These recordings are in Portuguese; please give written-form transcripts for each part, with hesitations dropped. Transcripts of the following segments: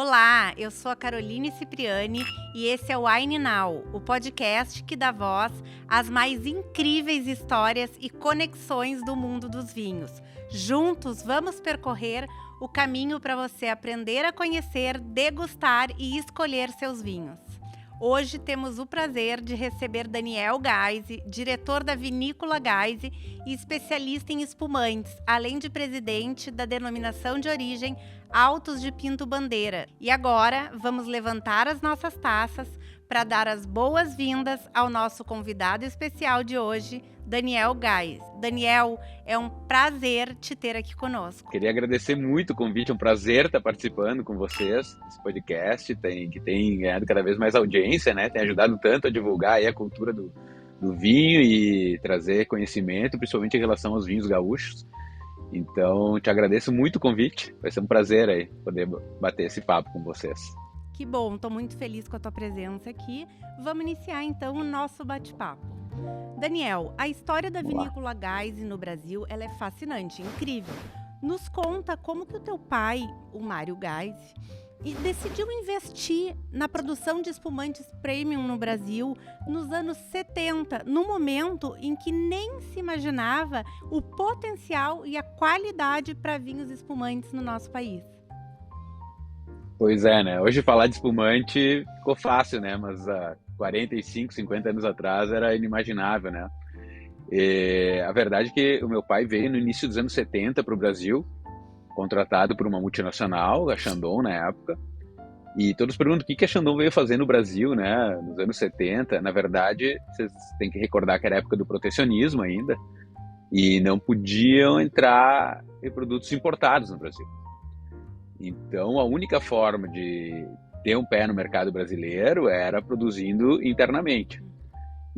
Olá, eu sou a Caroline Cipriani e esse é o Wine Now, o podcast que dá voz às mais incríveis histórias e conexões do mundo dos vinhos. Juntos vamos percorrer o caminho para você aprender a conhecer, degustar e escolher seus vinhos. Hoje temos o prazer de receber Daniel Geise, diretor da Vinícola Geise e especialista em espumantes, além de presidente da denominação de origem Altos de Pinto Bandeira. E agora vamos levantar as nossas taças para dar as boas-vindas ao nosso convidado especial de hoje, Daniel Geise. Daniel, é um prazer te ter aqui conosco. Queria agradecer muito o convite, é um prazer estar participando com vocês desse podcast, que tem ganhado cada vez mais audiência, né? Tem ajudado tanto a divulgar aí a cultura do vinho e trazer conhecimento, principalmente em relação aos vinhos gaúchos. Então, te agradeço muito o convite, vai ser um prazer aí poder bater esse papo com vocês. Que bom, estou muito feliz com a tua presença aqui. Vamos iniciar então o nosso bate-papo. Daniel, a história da Vinícola Geise no Brasil, ela é fascinante, incrível. Nos conta como que o teu pai, o Mário Geise, decidiu investir na produção de espumantes premium no Brasil nos anos 70, no momento em que nem se imaginava o potencial e a qualidade para vinhos espumantes no nosso país. Pois é, né? Hoje falar de espumante ficou fácil, né? Mas há 45, 50 anos atrás era inimaginável, né? E a verdade é que o meu pai veio no início dos anos 70 para o Brasil, contratado por uma multinacional, a Chandon na época, e todos perguntam o que a Chandon veio fazer no Brasil, né, nos anos 70. Na verdade, vocês têm que recordar que era a época do protecionismo ainda, e não podiam entrar em produtos importados no Brasil. Então, a única forma de ter um pé no mercado brasileiro era produzindo internamente.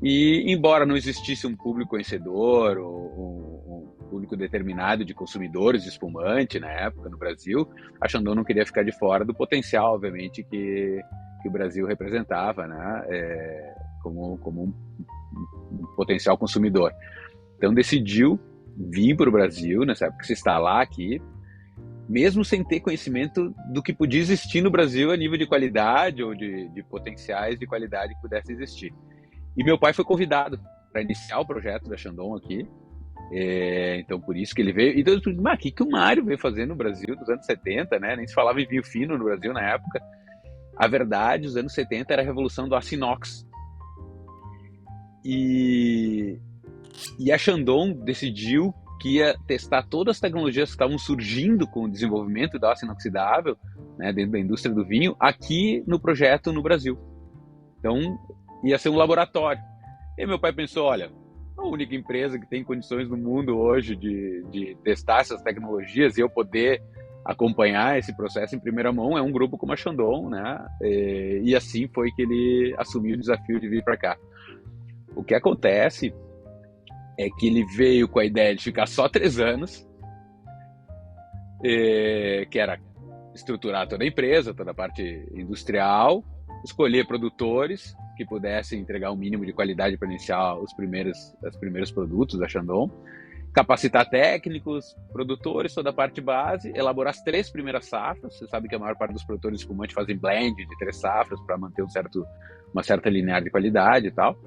E, embora não existisse um público conhecedor, ou um público determinado de consumidores de espumante na época no Brasil, a Chandon não queria ficar de fora do potencial, obviamente, que o Brasil representava, né, como um potencial consumidor. Então decidiu vir para o Brasil, nessa época, se instalar aqui, mesmo sem ter conhecimento do que podia existir no Brasil a nível de qualidade ou de potenciais de qualidade que pudesse existir. E meu pai foi convidado para iniciar o projeto da Chandon aqui, então por isso que ele veio. E todo mundo, mas o que o Mário veio fazer no Brasil dos anos 70, né? Nem se falava em vinho fino no Brasil na época. A verdade, os anos 70 era a revolução do aço inox. E a Chandon decidiu que ia testar todas as tecnologias que estavam surgindo com o desenvolvimento do aço inoxidável, né, dentro da indústria do vinho, aqui no projeto no Brasil. Então, ia ser um laboratório. E meu pai pensou, olha, a única empresa que tem condições no mundo hoje de testar essas tecnologias e eu poder acompanhar esse processo em primeira mão é um grupo como a Chandon, né? E assim foi que ele assumiu o desafio de vir para cá. O que acontece é que ele veio com a ideia de ficar só 3 anos, que era estruturar toda a empresa, toda a parte industrial, escolher produtores que pudessem entregar o mínimo de qualidade para iniciar os primeiros produtos da Chandon, capacitar técnicos, produtores, toda a parte base, elaborar as 3 primeiras safras. Você sabe que a maior parte dos produtores de espumante fazem blend de 3 safras para manter uma certa linear de qualidade e tal,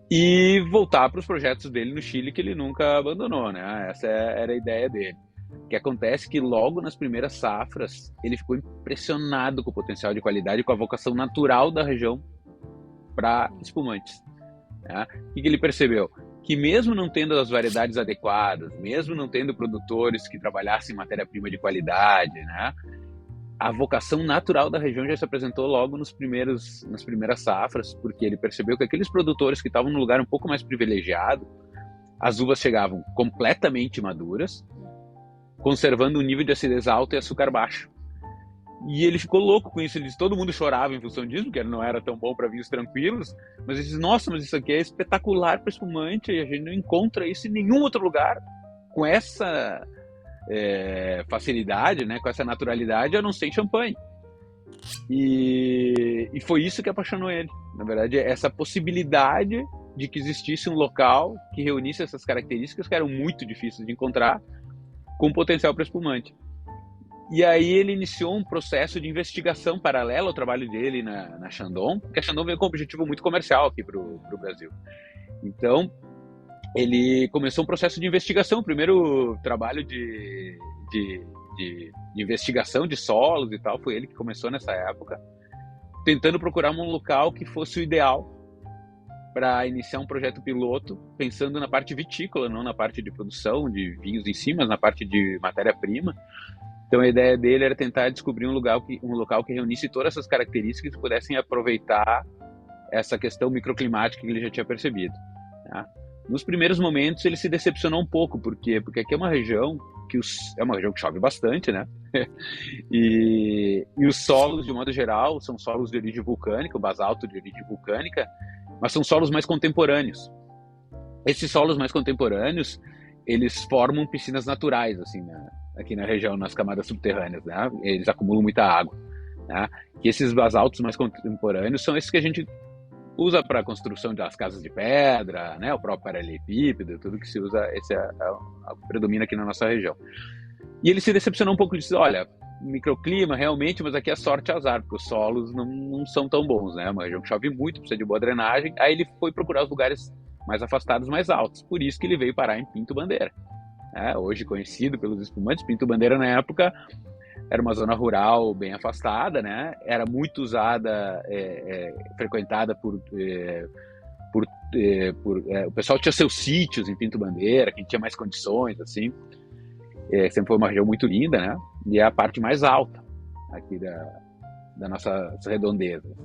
e voltar para os projetos dele no Chile, que ele nunca abandonou, né? Essa era a ideia dele. O que acontece é que logo nas primeiras safras ele ficou impressionado com o potencial de qualidade e com a vocação natural da região para espumantes, né? O que ele percebeu? Que mesmo não tendo as variedades adequadas, mesmo não tendo produtores que trabalhassem matéria-prima de qualidade, né, a vocação natural da região já se apresentou logo nas primeiras safras, porque ele percebeu que aqueles produtores que estavam num lugar um pouco mais privilegiado, as uvas chegavam completamente maduras, conservando um nível de acidez alto e açúcar baixo. E ele ficou louco com isso. Ele disse, todo mundo chorava em função disso, porque não era tão bom para vinhos tranquilos, mas ele disse, nossa, mas isso aqui é espetacular para espumante, e a gente não encontra isso em nenhum outro lugar com essa facilidade, né, com essa naturalidade, a não ser em Champagne. E foi isso que apaixonou ele. Na verdade, essa possibilidade de que existisse um local que reunisse essas características que eram muito difíceis de encontrar, com potencial para espumante. E aí ele iniciou um processo de investigação paralelo ao trabalho dele na Shandong, porque a Shandong veio com um objetivo muito comercial aqui para o Brasil. Então, ele começou um processo de investigação, o primeiro trabalho de investigação de solos e tal, foi ele que começou nessa época, tentando procurar um local que fosse o ideal para iniciar um projeto piloto, pensando na parte vitícola, não na parte de produção de vinhos em si, mas na parte de matéria-prima. Então a ideia dele era tentar descobrir um local que reunisse todas essas características e pudessem aproveitar essa questão microclimática que ele já tinha percebido. Tá? Nos primeiros momentos ele se decepcionou um pouco, por quê? Porque aqui é uma região que chove bastante, né? e os solos, de modo geral, são solos de origem vulcânica, o basalto de origem vulcânica, mas são solos mais contemporâneos. Esses solos mais contemporâneos, eles formam piscinas naturais, assim, aqui na região, nas camadas subterrâneas, né? Eles acumulam muita água, né? E esses basaltos mais contemporâneos são esses que a gente usa para a construção das casas de pedra, né? O próprio paralelepípedo, tudo que se usa, esse predomina aqui na nossa região. E ele se decepcionou um pouco e disse, olha, microclima realmente, mas aqui é sorte e azar, porque os solos não são tão bons, né? Uma região que chove muito, precisa de boa drenagem. Aí ele foi procurar os lugares mais afastados, mais altos. Por isso que ele veio parar em Pinto Bandeira. Hoje conhecido pelos espumantes, Pinto Bandeira na época era uma zona rural bem afastada, né? Era muito usada, frequentada por o pessoal tinha seus sítios em Pinto Bandeira, quem tinha mais condições, assim. Sempre foi uma região muito linda, né? E é a parte mais alta aqui da nossa redondeza.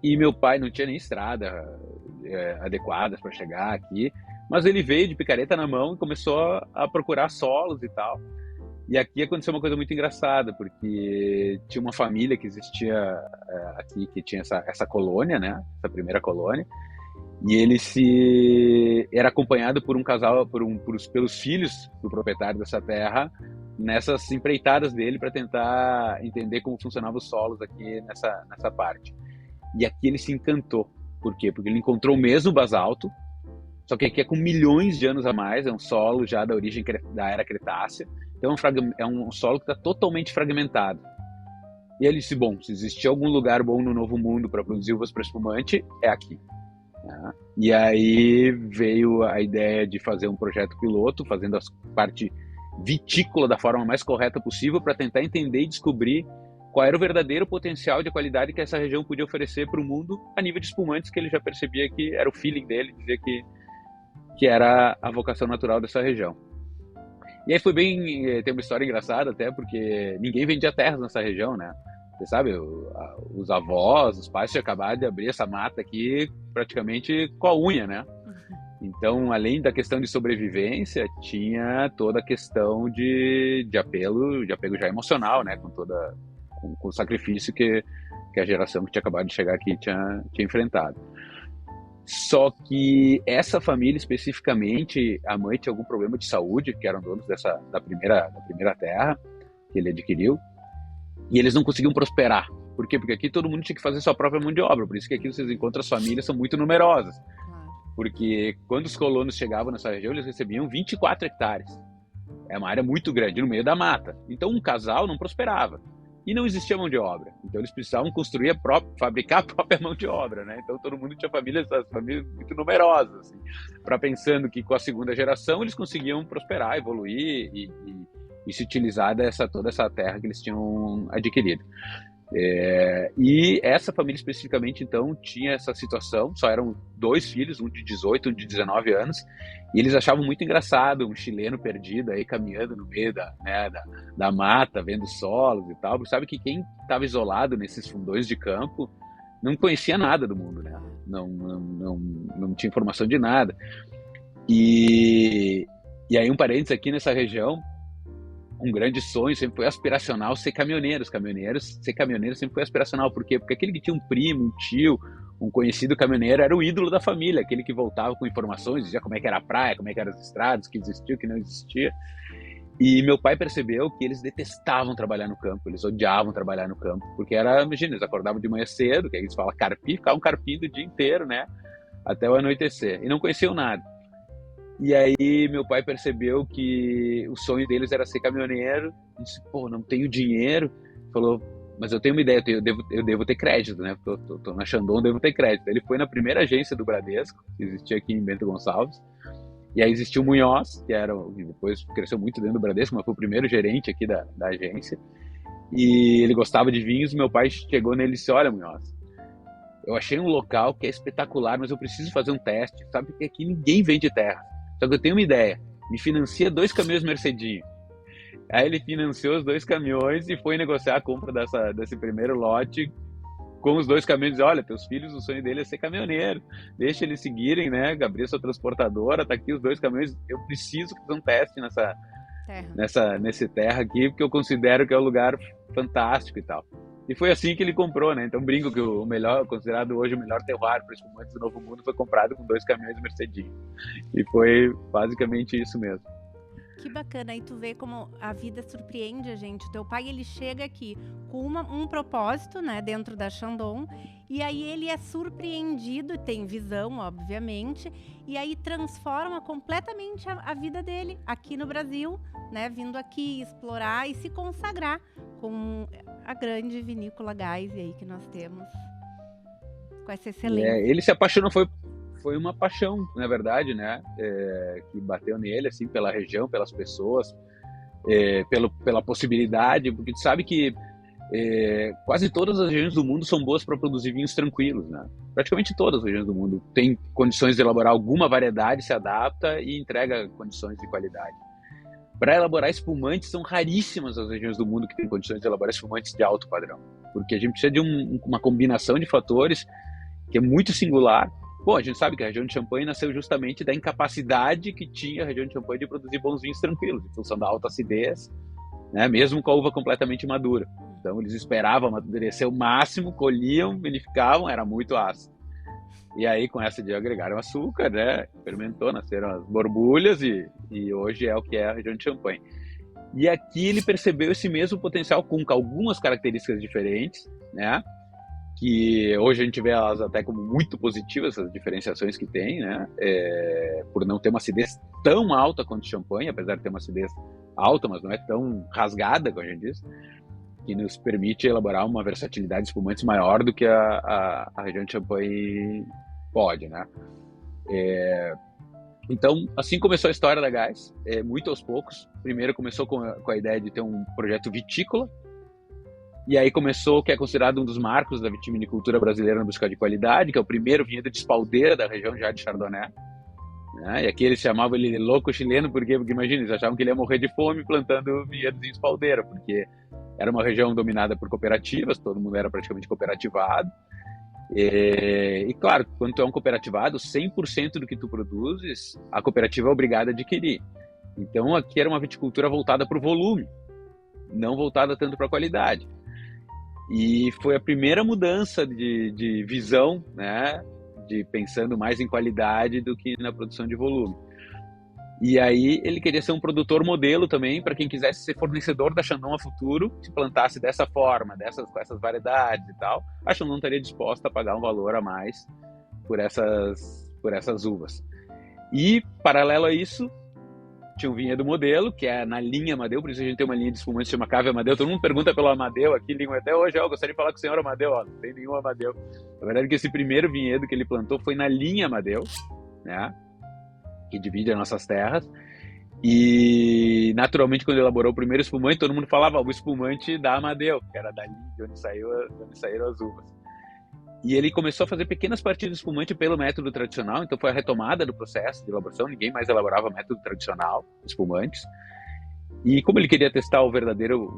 E meu pai não tinha nem estrada adequadas para chegar aqui, mas ele veio de picareta na mão e começou a procurar solos e tal. E aqui aconteceu uma coisa muito engraçada, porque tinha uma família que existia aqui, que tinha essa colônia, né? Essa primeira colônia. E ele era acompanhado por um casal, pelos filhos do proprietário dessa terra, nessas empreitadas dele para tentar entender como funcionavam os solos aqui nessa parte. E aqui ele se encantou. Por quê? Porque ele encontrou o mesmo basalto, só que aqui é com milhões de anos a mais, é um solo já da origem da Era Cretácea, então é um solo que está totalmente fragmentado. E ele disse, bom, se existir algum lugar bom no Novo Mundo para produzir uvas para espumante, é aqui. E aí veio a ideia de fazer um projeto piloto, fazendo a parte vitícola da forma mais correta possível para tentar entender e descobrir qual era o verdadeiro potencial de qualidade que essa região podia oferecer para o mundo a nível de espumantes, que ele já percebia que era o feeling dele, dizia que era a vocação natural dessa região. E aí foi tem uma história engraçada até, porque ninguém vendia terras nessa região, né? Você sabe, os avós, os pais tinham acabado de abrir essa mata aqui praticamente com a unha, né? Então, além da questão de sobrevivência, tinha toda a questão de apego já emocional, né? Com o sacrifício que a geração que tinha acabado de chegar aqui tinha enfrentado. Só que essa família especificamente, a mãe tinha algum problema de saúde, que eram donos da primeira terra que ele adquiriu, e eles não conseguiam prosperar. Por quê? Porque aqui todo mundo tinha que fazer sua própria mão de obra, por isso que aqui vocês encontram as famílias, são muito numerosas. Porque quando os colonos chegavam nessa região, eles recebiam 24 hectares. É uma área muito grande, no meio da mata. Então um casal não prosperava. E não existia mão de obra. Então eles precisavam fabricar a própria mão de obra, né? Então todo mundo tinha famílias muito numerosas, assim, para pensando que com a segunda geração eles conseguiam prosperar, evoluir e se utilizar toda essa terra que eles tinham adquirido. E essa família especificamente, então, tinha essa situação, só eram 2 filhos, um de 18, um de 19 anos, e eles achavam muito engraçado um chileno perdido aí caminhando no meio da mata, vendo solos e tal. Sabe que quem estava isolado nesses fundões de campo não conhecia nada do mundo, né? Não tinha informação de nada. E aí um parênteses aqui nessa região, um grande sonho sempre foi aspiracional ser caminhoneiro. Ser caminhoneiro sempre foi aspiracional. Por quê? Porque aquele que tinha um primo, um tio, um conhecido caminhoneiro era o ídolo da família, aquele que voltava com informações, dizia como é que era a praia, como é que eram as estradas, o que existia, o que não existia. E meu pai percebeu que eles detestavam trabalhar no campo, eles odiavam trabalhar no campo, porque imagina, eles acordavam de manhã cedo, que aí eles falam carpir, ficavam carpindo o dia inteiro, né? Até o anoitecer. E não conheciam nada. E aí meu pai percebeu que o sonho deles era ser caminhoneiro. Disse, pô, não tenho dinheiro. Falou, mas eu tenho uma ideia, eu devo ter crédito, né? Tô na Shandong, devo ter crédito. Ele foi na primeira agência do Bradesco, que existia aqui em Bento Gonçalves. E aí existiu o Munhoz, depois cresceu muito dentro do Bradesco, mas foi o primeiro gerente aqui da agência. E ele gostava de vinhos. Meu pai chegou nele e disse, olha, Munhoz, eu achei um local que é espetacular, mas eu preciso fazer um teste. Sabe que aqui ninguém vende terra. Só que eu tenho uma ideia. Me financia 2 caminhões Mercedinho. Aí ele financiou os 2 caminhões e foi negociar a compra desse primeiro lote com os 2 caminhões. Disse, olha, teus filhos, o sonho dele é ser caminhoneiro. Deixa eles seguirem, né? Abrir sua transportadora, tá aqui os 2 caminhões. Eu preciso fazer um teste nesse terra aqui, porque eu considero que é um lugar fantástico e tal. E foi assim que ele comprou, né? Então brinco que o melhor, considerado hoje o melhor terroir para espumantes do Novo Mundo, foi comprado com 2 caminhões Mercedinho. E foi basicamente isso mesmo. Que bacana, aí tu vê como a vida surpreende a gente. O teu pai, ele chega aqui com um propósito, né, dentro da Shandong, e aí ele é surpreendido, tem visão, obviamente, e aí transforma completamente a vida dele aqui no Brasil, né, vindo aqui explorar e se consagrar com a grande vinícola Geise aí que nós temos, com essa excelência. Ele se apaixonou, foi uma paixão, na verdade, né, que bateu nele, assim, pela região, pelas pessoas, pela possibilidade, porque tu sabe que quase todas as regiões do mundo são boas para produzir vinhos tranquilos, né? Praticamente todas as regiões do mundo têm condições de elaborar alguma variedade, se adapta e entrega condições de qualidade. Para elaborar espumantes, são raríssimas as regiões do mundo que têm condições de elaborar espumantes de alto padrão, porque a gente precisa de uma combinação de fatores que é muito singular. Bom, a gente sabe que a região de Champagne nasceu justamente da incapacidade que tinha a região de Champagne de produzir bons vinhos tranquilos, em função da alta acidez, né, mesmo com a uva completamente madura. Então eles esperavam amadurecer o máximo, colhiam, vinificavam, era muito ácido. E aí com essa de agregaram açúcar, né, fermentou, nasceram as borbulhas e hoje é o que é a região de Champagne. E aqui ele percebeu esse mesmo potencial com algumas características diferentes, né, que hoje a gente vê elas até como muito positivas, essas diferenciações que tem, né? Por não ter uma acidez tão alta quanto o champanhe, apesar de ter uma acidez alta, mas não é tão rasgada, como a gente diz, que nos permite elaborar uma versatilidade de espumantes maior do que a região de Champagne pode, né? Então, assim começou a história da Geise, muito aos poucos. Primeiro começou com a ideia de ter um projeto vitícola, e aí começou o que é considerado um dos marcos da vitivinicultura brasileira na busca de qualidade, que é o primeiro vinhedo de espaldeira da região já de Chardonnay. Né? E aqui eles chamavam ele de louco chileno, porque imagina, eles achavam que ele ia morrer de fome plantando vinhedos em espaldeira, porque era uma região dominada por cooperativas, todo mundo era praticamente cooperativado. E claro, quando tu é um cooperativado, 100% do que tu produzes, a cooperativa é obrigada a adquirir. Então aqui era uma viticultura voltada para o volume, não voltada tanto para a qualidade. E foi a primeira mudança de visão, né, de pensando mais em qualidade do que na produção de volume. E aí ele queria ser um produtor modelo também para quem quisesse ser fornecedor da Chandon a futuro, se plantasse dessa forma, com essas variedades e tal, a Chandon estaria disposta a pagar um valor a mais por essas uvas. E, paralelo a isso, tinha um vinhedo modelo, que é na linha Amadeu, por isso a gente tem uma linha de espumante que se chama Cave Amadeu. Todo mundo pergunta pelo Amadeu aqui, ligam até hoje, eu gostaria de falar com o senhor Amadeu, não tem nenhum Amadeu. Na verdade, que esse primeiro vinhedo que ele plantou foi na linha Amadeu, né, que divide as nossas terras. E, naturalmente, quando ele elaborou o primeiro espumante, todo mundo falava o espumante da Amadeu, que era dali de onde saíram as uvas. E ele começou a fazer pequenas partidas de espumante pelo método tradicional, então foi a retomada do processo de elaboração, ninguém mais elaborava método tradicional, espumantes. E como ele queria testar o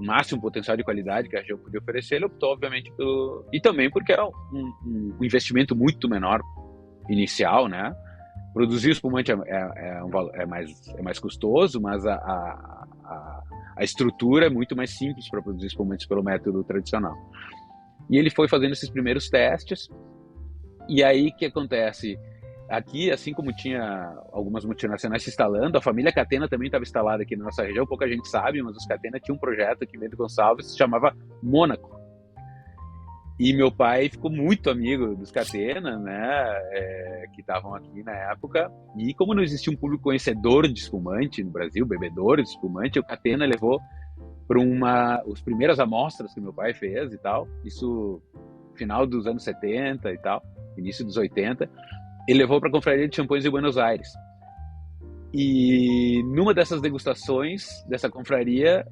máximo potencial de qualidade que a região podia oferecer, ele optou, obviamente, e também porque era um investimento muito menor inicial, né? Produzir o espumante é mais custoso, mas a estrutura é muito mais simples para produzir espumantes pelo método tradicional. E ele foi fazendo esses primeiros testes, e aí o que acontece? Aqui, assim como tinha algumas multinacionais se instalando, a família Catena também estava instalada aqui na nossa região, pouca gente sabe, mas os Catena tinham um projeto aqui em Bento Gonçalves que se chamava Mônaco. E meu pai ficou muito amigo dos Catena, né, que estavam aqui na época. E como não existia um público conhecedor de espumante no Brasil, bebedor de espumante, o Catena levou para as primeiras amostras que meu pai fez e tal. Isso final dos anos 70 e tal, início dos 80. Ele levou para a Confraria de Champanhes de Buenos Aires. E numa dessas degustações dessa confraria,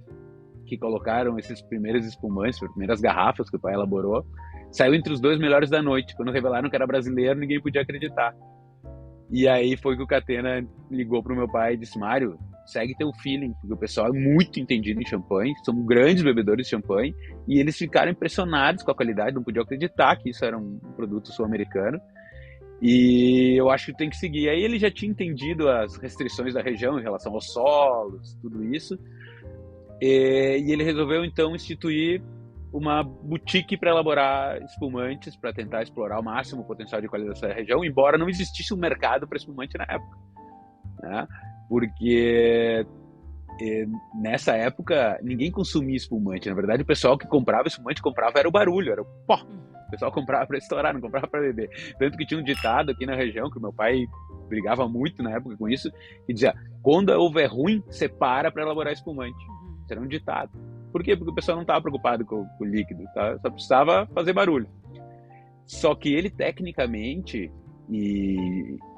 que colocaram esses primeiros espumantes, as primeiras garrafas que o pai elaborou, saiu entre os 2 melhores da noite. Quando revelaram que era brasileiro, ninguém podia acreditar. E aí foi que o Catena ligou pro meu pai e disse: Mário, segue teu feeling, porque o pessoal é muito entendido em champanhe, são grandes bebedores de champanhe, e eles ficaram impressionados com a qualidade, não podiam acreditar que isso era um produto sul-americano. E eu acho que tem que seguir. Aí ele já tinha entendido as restrições da região em relação aos solos, tudo isso. E ele resolveu, então, instituir uma boutique para elaborar espumantes, para tentar explorar ao máximo o potencial de qualidade dessa região, embora não existisse um mercado para espumante na época, né? Porque nessa época ninguém consumia espumante. Na verdade, o pessoal que comprava espumante era o barulho, era o pó. O pessoal comprava para estourar, não comprava para beber. Tanto que tinha um ditado aqui na região, que o meu pai brigava muito na época com isso, que dizia: quando houver ruim, separa para elaborar espumante. Isso era um ditado. Por quê? Porque o pessoal não estava preocupado com o líquido, tá? Só precisava fazer barulho. Só que ele, tecnicamente,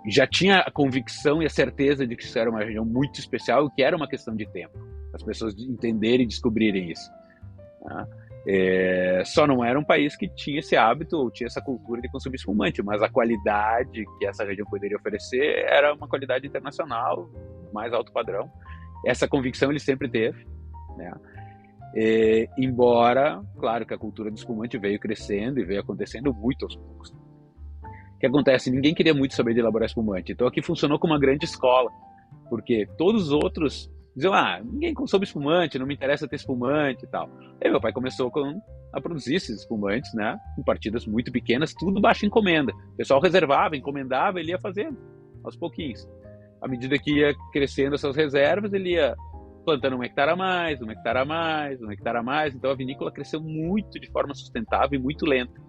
já tinha a convicção e a certeza de que isso era uma região muito especial e que era uma questão de tempo, as pessoas entenderem e descobrirem isso, tá? Só não era um país que tinha esse hábito ou tinha essa cultura de consumir espumante, mas a qualidade que essa região poderia oferecer era uma qualidade internacional, mais alto padrão. Essa convicção ele sempre teve, né? Embora, claro, que a cultura do espumante veio crescendo e veio acontecendo muito aos poucos. O que acontece? Ninguém queria muito saber de elaborar espumante, então aqui funcionou como uma grande escola, porque todos os outros diziam: ninguém consome espumante, não me interessa ter espumante e tal. Aí meu pai começou a produzir esses espumantes, né, em partidas muito pequenas, tudo baixo encomenda. O pessoal reservava, encomendava, ele ia fazendo aos pouquinhos. À medida que ia crescendo essas reservas, ele ia plantando 1 hectare a mais, 1 hectare a mais, 1 hectare a mais. Então a vinícola cresceu muito de forma sustentável e muito lenta,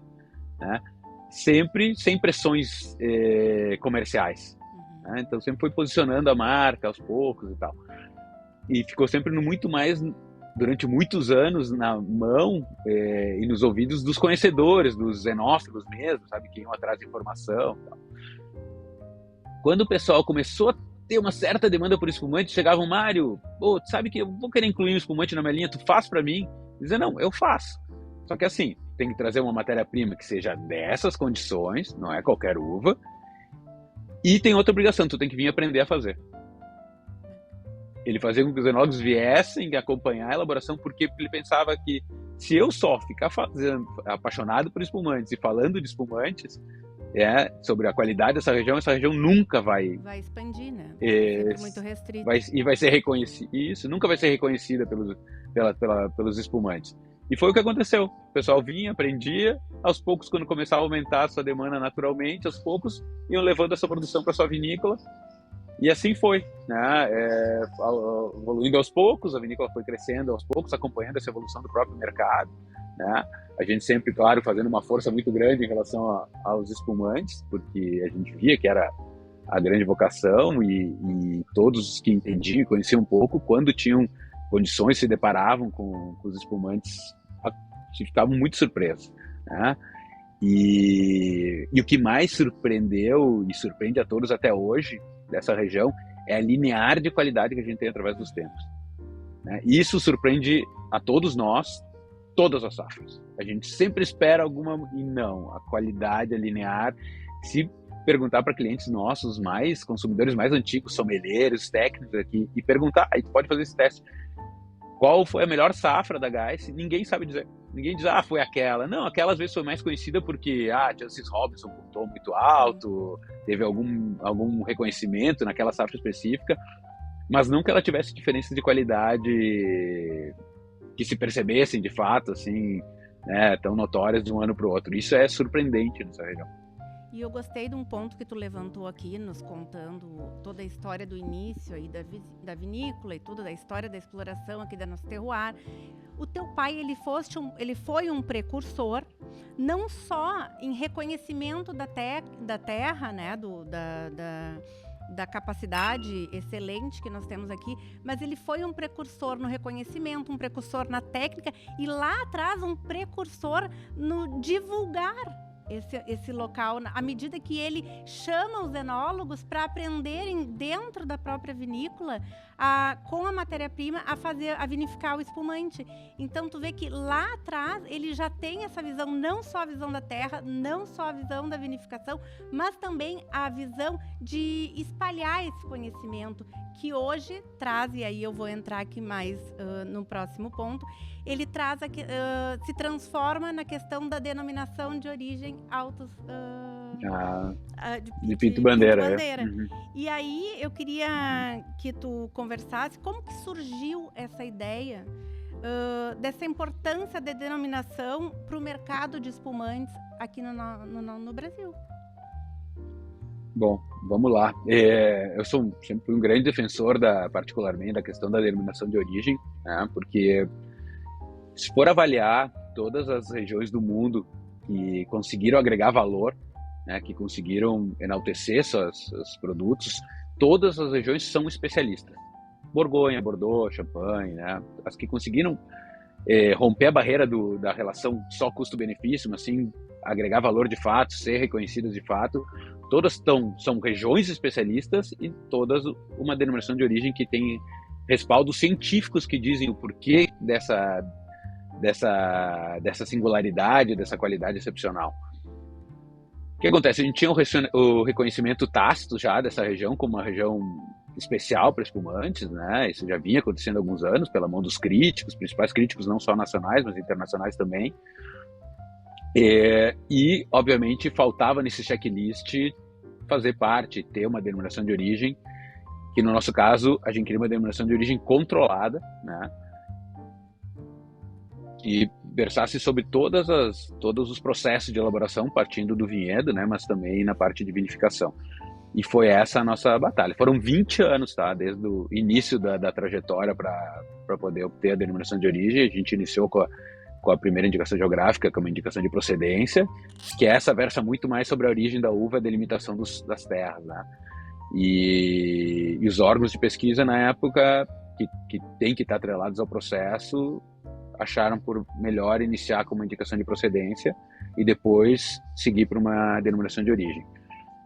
né? Sempre sem pressões comerciais, né? Então sempre foi posicionando a marca aos poucos e tal. E ficou sempre muito mais, durante muitos anos, na mão e nos ouvidos dos conhecedores, dos enófilos mesmo, sabe, que iam atrás de informação e tal. Quando o pessoal começou a ter uma certa demanda por espumante, chegavam: Mário, sabe que eu vou querer incluir um espumante na minha linha, tu faz para mim? Dizia: não, eu faço. Só que assim, tem que trazer uma matéria-prima que seja dessas condições, não é qualquer uva, e tem outra obrigação, tu tem que vir aprender a fazer. Ele fazia com que os enólogos viessem acompanhar a elaboração, porque ele pensava que se eu só ficar apaixonado por espumantes e falando de espumantes, sobre a qualidade dessa região, essa região nunca vai expandir, né? Sempre muito restrito. Vai ser reconhecida. Isso nunca vai ser reconhecida pelos espumantes. E foi o que aconteceu. O pessoal vinha, aprendia, aos poucos, quando começava a aumentar a sua demanda naturalmente, aos poucos iam levando essa produção para sua vinícola. E assim foi, né? Evoluindo aos poucos, a vinícola foi crescendo aos poucos, acompanhando essa evolução do próprio mercado, né? A gente sempre, claro, fazendo uma força muito grande em relação aos espumantes, porque a gente via que era a grande vocação, e todos que entendiam e conheciam um pouco, quando tinham condições, se deparavam com os espumantes, ficavam muito surpresos, né? E o que mais surpreendeu e surpreende a todos até hoje dessa região é a linear de qualidade que a gente tem através dos tempos, né? E isso surpreende a todos nós, todas as safras. A gente sempre espera alguma, e não, a qualidade é linear. Se perguntar para clientes nossos, consumidores mais antigos, sommeliers, técnicos aqui, e perguntar, aí tu pode fazer esse teste: qual foi a melhor safra da Geiss? Ninguém sabe dizer. Ninguém diz: foi aquela. Não, aquela às vezes foi mais conhecida porque Jancis Robinson pontuou muito alto, teve algum reconhecimento naquela safra específica, mas nunca ela tivesse diferenças de qualidade que se percebessem de fato, assim, né, tão notórias de um ano para o outro. Isso é surpreendente nessa região. E eu gostei de um ponto que tu levantou aqui, nos contando toda a história do início aí da vinícola e tudo, da história da exploração aqui da nosso terroir. O teu pai, ele foi um precursor não só em reconhecimento da terra, né, da capacidade excelente que nós temos aqui, mas ele foi um precursor no reconhecimento, um precursor na técnica e lá atrás um precursor no divulgar esse local, à medida que ele chama os enólogos para aprenderem dentro da própria vinícola, com a matéria-prima, a vinificar o espumante. Então, tu vê que lá atrás ele já tem essa visão, não só a visão da terra, não só a visão da vinificação, mas também a visão de espalhar esse conhecimento, que hoje traz, e aí eu vou entrar aqui mais no próximo ponto, ele traz se transforma na questão da denominação de origem de Pinto Bandeira. Uhum. E aí eu queria que tu conversasse como que surgiu essa ideia dessa importância da denominação para o mercado de espumantes aqui no Brasil. Bom, vamos lá. Eu sempre fui um grande defensor, particularmente, da questão da denominação de origem, né? Porque se for avaliar todas as regiões do mundo que conseguiram agregar valor, né, que conseguiram enaltecer seus produtos, todas as regiões são especialistas. Borgonha, Bordeaux, Champagne, né? As que conseguiram romper a barreira da relação só custo-benefício, mas sim agregar valor de fato, ser reconhecidas de fato, todas são regiões especialistas e todas uma denominação de origem que tem respaldos científicos que dizem o porquê dessa singularidade, dessa qualidade excepcional. O que acontece? A gente tinha o reconhecimento tácito já dessa região como uma região especial para espumantes, né? Isso já vinha acontecendo há alguns anos pela mão dos críticos, principais críticos não só nacionais, mas internacionais também. E obviamente, faltava nesse checklist fazer parte, ter uma denominação de origem, que no nosso caso, a gente queria uma denominação de origem controlada, né? Que versasse sobre todos os processos de elaboração, partindo do vinhedo, né? Mas também na parte de vinificação. E foi essa a nossa batalha. Foram 20 anos, tá? Desde o início da trajetória para poder obter a denominação de origem. A gente iniciou com a primeira indicação geográfica, que é uma indicação de procedência, que essa versa muito mais sobre a origem da uva e a delimitação das terras, né? E os órgãos de pesquisa, na época, que tem que estar atrelados ao processo, acharam por melhor iniciar com uma indicação de procedência e depois seguir para uma denominação de origem.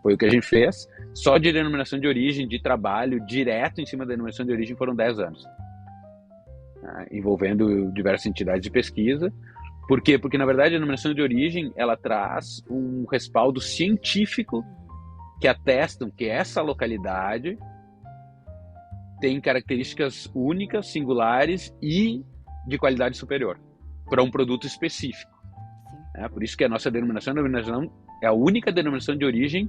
Foi o que a gente fez. Só de denominação de origem, de trabalho direto em cima da denominação de origem, foram 10 anos. Envolvendo diversas entidades de pesquisa. Por quê? Porque, na verdade, a denominação de origem, ela traz um respaldo científico que atestam que essa localidade tem características únicas, singulares e de qualidade superior para um produto específico. Por isso que a nossa denominação é a única denominação de origem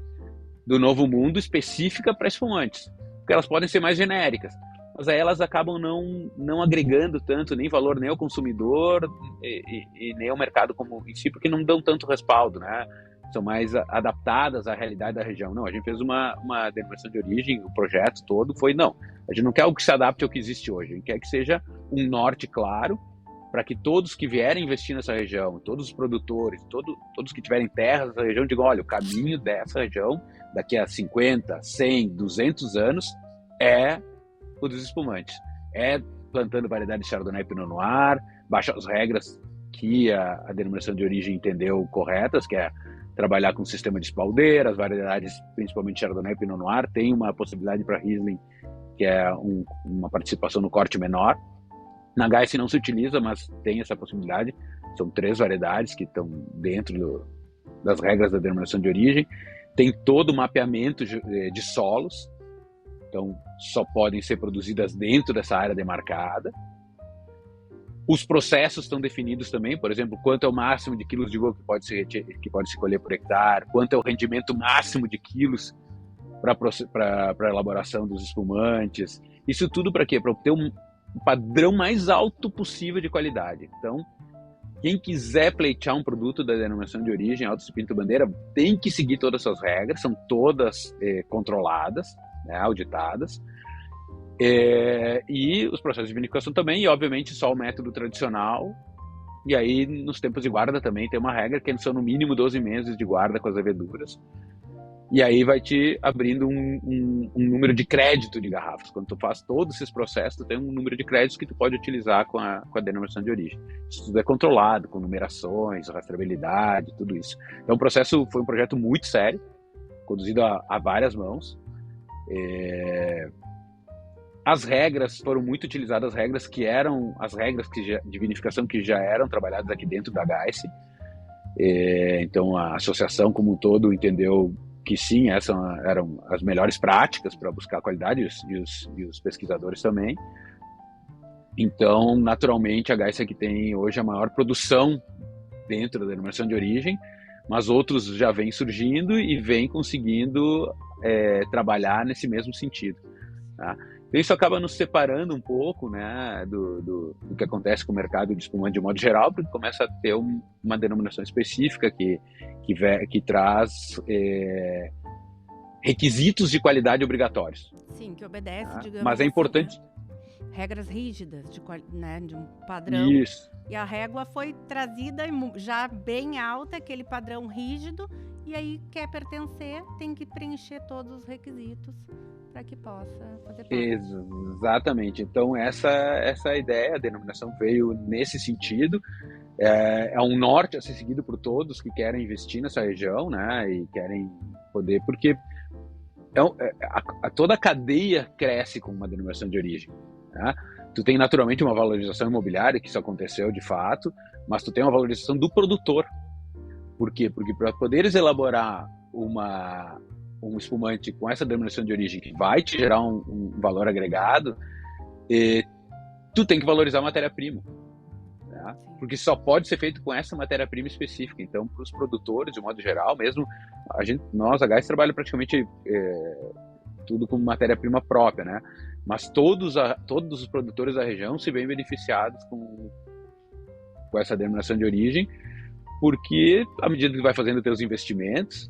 do Novo Mundo específica para espumantes, porque elas podem ser mais genéricas, mas aí elas acabam não agregando tanto nem valor nem ao consumidor e nem ao mercado como em si, porque não dão tanto respaldo, né? São mais adaptadas à realidade da região. Não, a gente fez uma denominação de origem, o projeto todo foi, não, a gente não quer algo que se adapte ao que existe hoje, a gente quer que seja um norte claro, para que todos que vierem investir nessa região, todos os produtores, todos que tiverem terras nessa região, digam, olha, o caminho dessa região, daqui a 50, 100, 200 anos, é o dos espumantes. É plantando variedades de Chardonnay e Pinot Noir, baixar as regras que a denominação de origem entendeu corretas, que é trabalhar com o sistema de espaldeira, as variedades, principalmente Chardonnay e Pinot Noir, tem uma possibilidade para Riesling, que é uma participação no corte menor. Na Geiss não se utiliza, mas tem essa possibilidade. São 3 variedades que estão dentro das regras da denominação de origem. Tem todo o mapeamento de solos, então só podem ser produzidas dentro dessa área demarcada. Os processos estão definidos também, por exemplo, quanto é o máximo de quilos de uva que pode se colher por hectare, quanto é o rendimento máximo de quilos para a elaboração dos espumantes. Isso tudo para quê? Para obter um padrão mais alto possível de qualidade. Então, quem quiser pleitear um produto da denominação de origem Altos de Pinto Bandeira tem que seguir todas essas regras, são todas controladas, né, auditadas, e os processos de vinificação também, e obviamente só o método tradicional, E aí, nos tempos de guarda também tem uma regra que são no mínimo 12 meses de guarda com as leveduras. E aí vai te abrindo um número de crédito de garrafas. Quando tu faz todos esses processos, tu tem um número de créditos que tu pode utilizar com a denominação de origem. Isso tudo é controlado, com numerações, rastreabilidade, tudo isso. Então foi um projeto muito sério, conduzido a várias mãos. As regras foram muito utilizadas, as regras de vinificação que já eram trabalhadas aqui dentro da GAICE. Então a associação como um todo entendeu que sim, essas eram as melhores práticas para buscar qualidade, e os pesquisadores também. Então, naturalmente, a GAICE aqui tem hoje a maior produção dentro da denominação de origem, mas outros já vêm surgindo e vêm conseguindo trabalhar nesse mesmo sentido, tá? Então, isso acaba nos separando um pouco, né, do que acontece com o mercado de espumante de modo geral, porque começa a ter uma denominação específica que traz requisitos de qualidade obrigatórios. Sim, que obedece, digamos. Mas é importante. Assim, né? Regras rígidas de um padrão. Isso. E a régua foi trazida já bem alta, aquele padrão rígido, e aí quer pertencer, tem que preencher todos os requisitos para que possa fazer parte. Exatamente. Então essa ideia, a denominação veio nesse sentido. É um norte a ser seguido por todos que querem investir nessa região, né? E querem poder, porque toda a cadeia cresce com uma denominação de origem, né? Tu tem naturalmente uma valorização imobiliária, que isso aconteceu de fato, mas tu tem uma valorização do produtor. Por quê? Porque para poderes elaborar um espumante com essa denominação de origem que vai te gerar um valor agregado, tu tem que valorizar a matéria-prima, né? Porque só pode ser feito com essa matéria-prima específica. Então, para os produtores, de modo geral, mesmo nós, a GAICE, trabalha praticamente tudo com matéria-prima própria, né? Mas todos os produtores da região se veem beneficiados com essa denominação de origem, porque à medida que vai fazendo teus investimentos,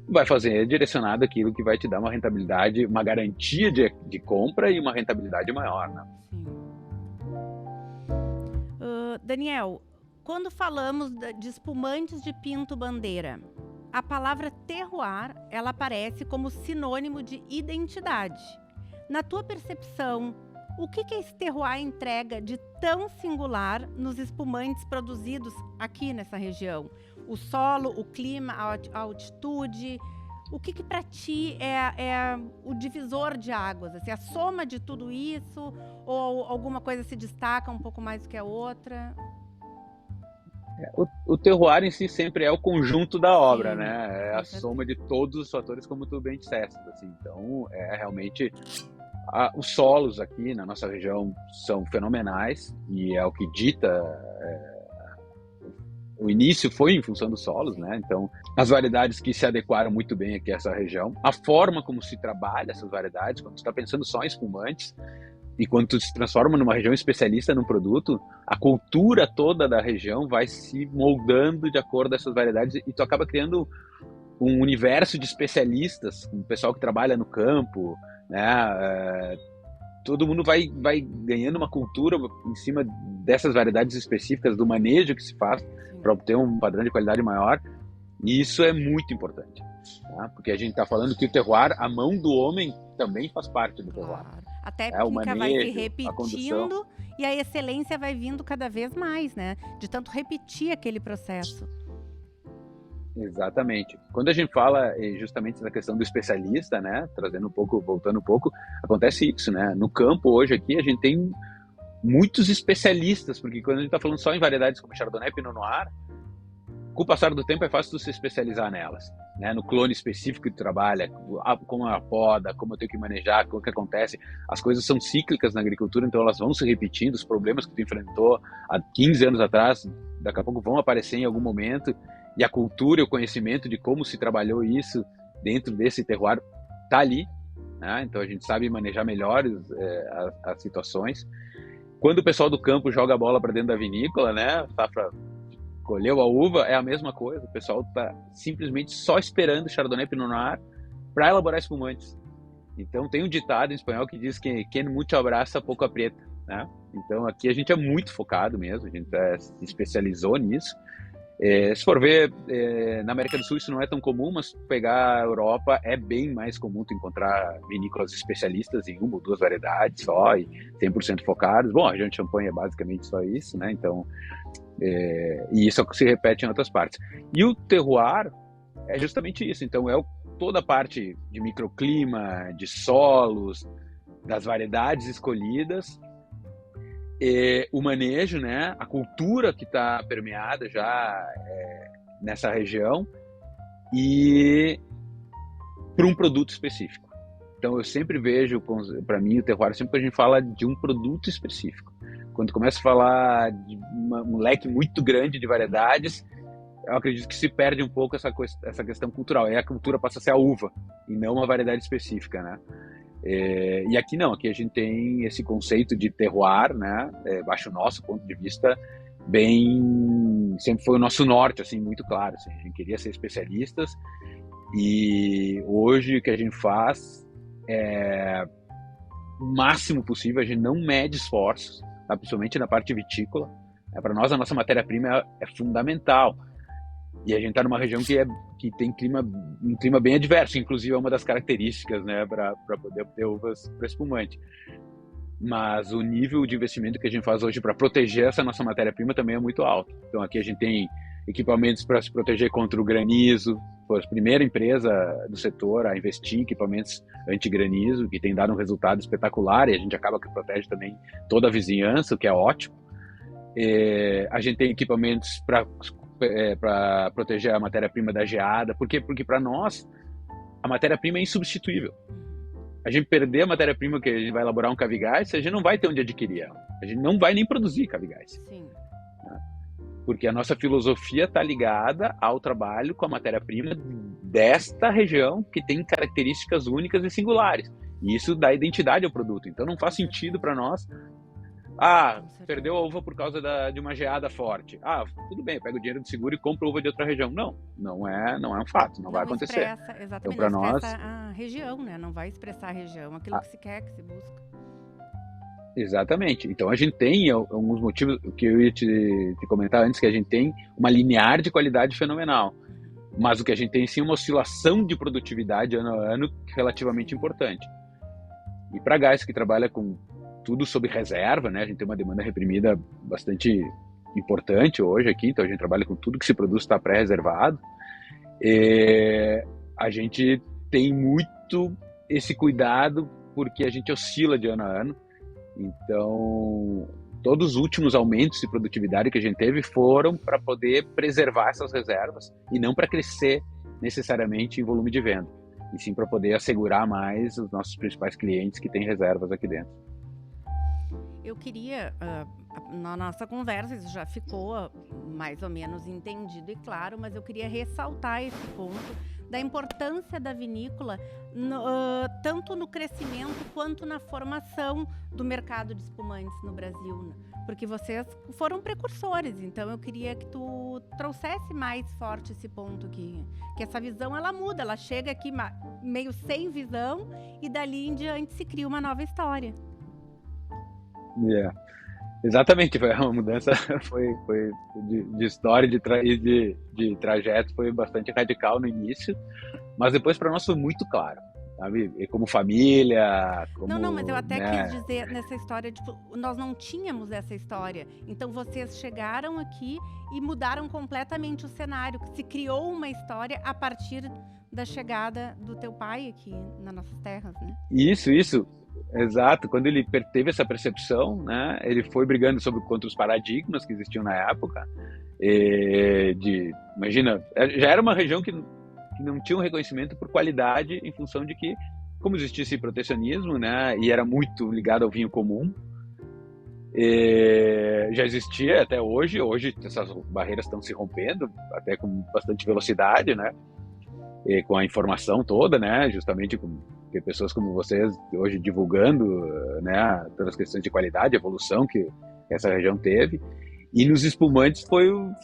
vai fazer direcionado aquilo que vai te dar uma rentabilidade, uma garantia de compra e uma rentabilidade maior, né? Sim. Daniel, quando falamos de espumantes de Pinto Bandeira, a palavra terroir, ela aparece como sinônimo de identidade. Na tua percepção, o que esse terroir entrega de tão singular nos espumantes produzidos aqui nessa região? O solo, o clima, a altitude, o que para ti é o divisor de águas? Assim, a soma de tudo isso, ou alguma coisa se destaca um pouco mais do que a outra? O terroir em si sempre é o conjunto da obra, sim, né? É a soma de todos os fatores, como tu bem disseste, assim. Então, realmente os solos aqui na nossa região são fenomenais e é o que dita. O início foi em função dos solos, né? Então, as variedades que se adequaram muito bem aqui a essa região, a forma como se trabalha essas variedades, quando tu está pensando só em espumantes, e quando tu se transforma numa região especialista num produto, a cultura toda da região vai se moldando de acordo com essas variedades e tu acaba criando um universo de especialistas, o pessoal que trabalha no campo, né? Todo mundo vai ganhando uma cultura em cima dessas variedades específicas, do manejo que se faz para obter um padrão de qualidade maior, e isso é muito importante, tá? Porque a gente está falando que o terroir, a mão do homem, também faz parte do terroir. Claro. A técnica vai se repetindo e a excelência vai vindo cada vez mais, né? De tanto repetir aquele processo. Exatamente. Quando a gente fala justamente da questão do especialista, né, voltando um pouco, acontece isso, né? No campo hoje aqui a gente tem muitos especialistas, porque quando a gente está falando só em variedades como Chardonnay e Pinot Noir, com o passar do tempo é fácil tu se especializar nelas, né? No clone específico que tu trabalha, como a poda, como eu tenho que manejar, o que acontece. As coisas são cíclicas na agricultura, então elas vão se repetindo. Os problemas que tu enfrentou há 15 anos atrás, daqui a pouco vão aparecer em algum momento, e a cultura e o conhecimento de como se trabalhou isso dentro desse terroir tá ali, né? Então a gente sabe manejar melhor as situações. Quando o pessoal do campo joga a bola para dentro da vinícola, né, colheu a uva, é a mesma coisa. O pessoal está simplesmente só esperando Chardonnay e Pinot Noir para elaborar espumantes. Então tem um ditado em espanhol que diz que quem muito abraça, pouco aprieta. né? Então aqui a gente é muito focado mesmo, a gente se especializou nisso. Se for ver, na América do Sul isso não é tão comum, mas pegar a Europa é bem mais comum tu encontrar vinícolas especialistas em uma ou duas variedades só e 100% focados. Bom, a região de Champagne é basicamente só isso, né? Então, e isso é o que se repete em outras partes. E o terroir é justamente isso. Então, toda a parte de microclima, de solos, das variedades escolhidas, o manejo, né, a cultura que está permeada já nessa região e para um produto específico. Então eu sempre vejo, para mim, o terroir, sempre que a gente fala de um produto específico. Quando começa a falar de um leque muito grande de variedades, eu acredito que se perde um pouco essa questão cultural. Aí a cultura passa a ser a uva e não uma variedade específica, né? E aqui não, aqui a gente tem esse conceito de terroir, né, baixo o nosso ponto de vista, sempre foi o nosso norte, assim, muito claro, assim, a gente queria ser especialistas e hoje o que a gente faz é o máximo possível, a gente não mede esforços, tá? Principalmente na parte vitícola, para nós a nossa matéria-prima é fundamental. E a gente está numa região que tem um clima bem adverso, inclusive é uma das características, né, para poder obter uvas para espumante. Mas o nível de investimento que a gente faz hoje para proteger essa nossa matéria-prima também é muito alto. Então aqui a gente tem equipamentos para se proteger contra o granizo, foi a primeira empresa do setor a investir em equipamentos anti-granizo, que tem dado um resultado espetacular, e a gente acaba que protege também toda a vizinhança, o que é ótimo. A gente tem equipamentos para proteger a matéria-prima da geada. Por quê? Porque para nós a matéria-prima é insubstituível. A gente perder a matéria-prima que a gente vai elaborar um Cavigás, a gente não vai ter onde adquirir ela. A gente não vai nem produzir Cavigás. Sim. Porque a nossa filosofia está ligada ao trabalho com a matéria-prima desta região que tem características únicas e singulares. E isso dá identidade ao produto. Então não faz sentido para nós perdeu a uva por causa de uma geada forte. Tudo bem, eu pego o dinheiro do seguro e compro uva de outra região. Não é um fato, não vai acontecer. Exatamente, então, para nós, a região, né? Não vai expressar a região, aquilo que se quer, que se busca. Exatamente. Então a gente tem alguns motivos que eu ia te comentar antes, que a gente tem uma linear de qualidade fenomenal. Mas o que a gente tem sim é uma oscilação de produtividade ano a ano relativamente importante. E para Gás, que trabalha com tudo sob reserva, né? A gente tem uma demanda reprimida bastante importante hoje aqui, então a gente trabalha com tudo que se produz está pré-reservado. A gente tem muito esse cuidado porque a gente oscila de ano a ano. Então, todos os últimos aumentos de produtividade que a gente teve foram para poder preservar essas reservas e não para crescer necessariamente em volume de venda, e sim para poder assegurar mais os nossos principais clientes que têm reservas aqui dentro. Eu queria, na nossa conversa, isso já ficou mais ou menos entendido e claro, mas eu queria ressaltar esse ponto da importância da vinícola, tanto no crescimento quanto na formação do mercado de espumantes no Brasil, né? Porque vocês foram precursores, então eu queria que tu trouxesse mais forte esse ponto, que essa visão ela muda, ela chega aqui meio sem visão e dali em diante se cria uma nova história. Exatamente, foi uma mudança foi de história e de trajeto, foi bastante radical no início, mas depois para nós foi muito claro, sabe? E como família, Não, mas eu até quis dizer nessa história, tipo, nós não tínhamos essa história, então vocês chegaram aqui e mudaram completamente o cenário, se criou uma história a partir da chegada do teu pai aqui nas nossas terras, né? Isso. Exato, quando ele teve essa percepção, né, ele foi brigando contra os paradigmas que existiam na época. Imagina, já era uma região que não tinha um reconhecimento por qualidade, em função de que, como existia esse protecionismo, né, e era muito ligado ao vinho comum, já existia até hoje. Hoje essas barreiras estão se rompendo, até com bastante velocidade, né, com a informação toda, né, justamente com pessoas como vocês hoje divulgando, né, todas as questões de qualidade, evolução que essa região teve. E nos espumantes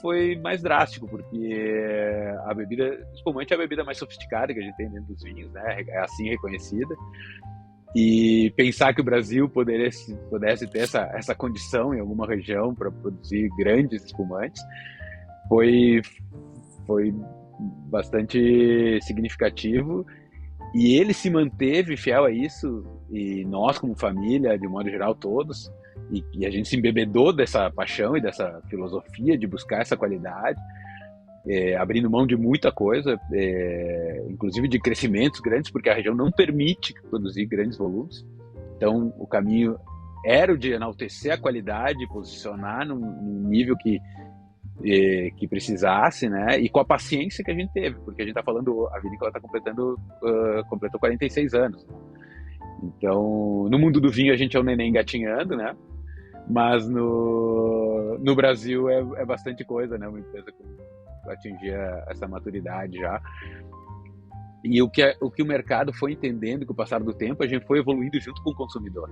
foi mais drástico, porque a bebida espumante é a bebida mais sofisticada que a gente tem dentro dos vinhos, né, é assim reconhecida. E pensar que o Brasil pudesse ter essa condição em alguma região para produzir grandes espumantes foi, foi bastante significativo. E ele se manteve fiel a isso, e nós, como família, de modo geral, todos, e a gente se embebedou dessa paixão e dessa filosofia de buscar essa qualidade, abrindo mão de muita coisa, inclusive de crescimentos grandes, porque a região não permite produzir grandes volumes. Então, o caminho era o de enaltecer a qualidade, posicionar num nível que precisasse, né? E com a paciência que a gente teve, porque a gente está falando, a vinícola está completou 46 anos. Então, no mundo do vinho a gente é um neném engatinhando, né? Mas no Brasil é bastante coisa, né? Uma empresa que atingir essa maturidade já. E o que o mercado foi entendendo com o passar do tempo, a gente foi evoluindo junto com o consumidor.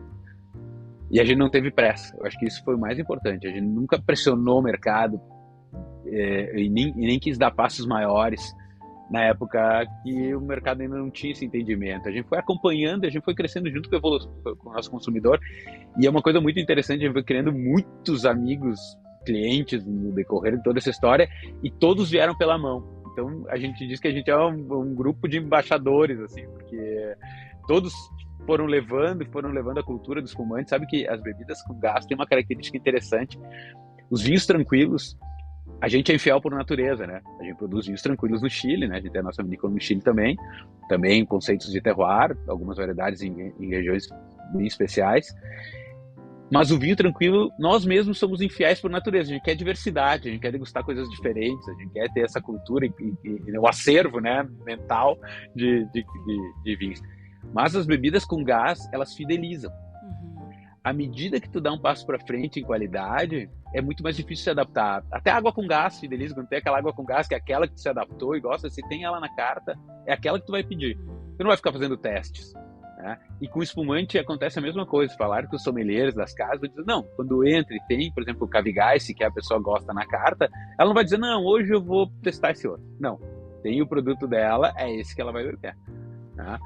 E a gente não teve pressa. Eu acho que isso foi o mais importante. A gente nunca pressionou o mercado e nem quis dar passos maiores na época que o mercado ainda não tinha esse entendimento. A gente foi acompanhando, a gente foi crescendo junto com o nosso consumidor, e é uma coisa muito interessante, a gente foi criando muitos amigos, clientes no decorrer de toda essa história, e todos vieram pela mão. Então a gente diz que a gente é um grupo de embaixadores, assim, porque todos foram levando a cultura do espumante. Sabe que as bebidas com gás têm uma característica interessante. Os vinhos tranquilos, a gente é infiel por natureza, né? A gente produz vinhos tranquilos no Chile, né? A gente tem a nossa vinícola no Chile também conceitos de terroir, algumas variedades em regiões bem especiais. Mas o vinho tranquilo, nós mesmos somos infiéis por natureza. A gente quer diversidade, a gente quer degustar coisas diferentes, a gente quer ter essa cultura e o acervo, né, mental de vinhos. Mas as bebidas com gás, elas fidelizam. À medida que tu dá um passo para frente em qualidade, é muito mais difícil se adaptar. Até a água com gás fideliza. Quando tem aquela água com gás, que é aquela que tu se adaptou e gosta, se tem ela na carta, é aquela que tu vai pedir. Tu não vai ficar fazendo testes, né? E com espumante acontece a mesma coisa. Falaram que os sommeliers das casas vão dizer, não, quando entra e tem, por exemplo, o Cavigais, que a pessoa gosta na carta, ela não vai dizer, não, hoje eu vou testar esse outro. Não, tem o produto dela, é esse que ela vai beber, né?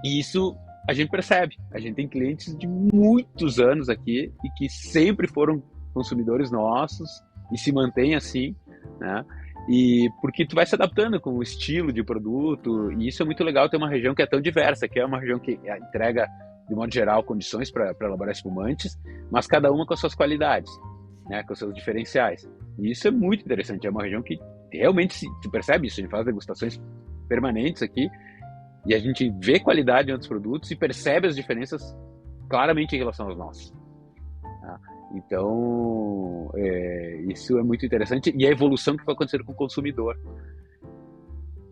E isso a gente percebe. A gente tem clientes de muitos anos aqui e que sempre foram consumidores nossos e se mantém assim, né? E porque tu vai se adaptando com o estilo de produto, e isso é muito legal ter uma região que é tão diversa, que é uma região que entrega, de modo geral, condições para elaborar espumantes, mas cada uma com as suas qualidades, né? Com os seus diferenciais. E isso é muito interessante. É uma região que realmente tu percebe isso. A gente faz degustações permanentes aqui, e a gente vê qualidade em outros produtos e percebe as diferenças claramente em relação aos nossos. Então, isso é muito interessante. E a evolução que foi acontecendo com o consumidor.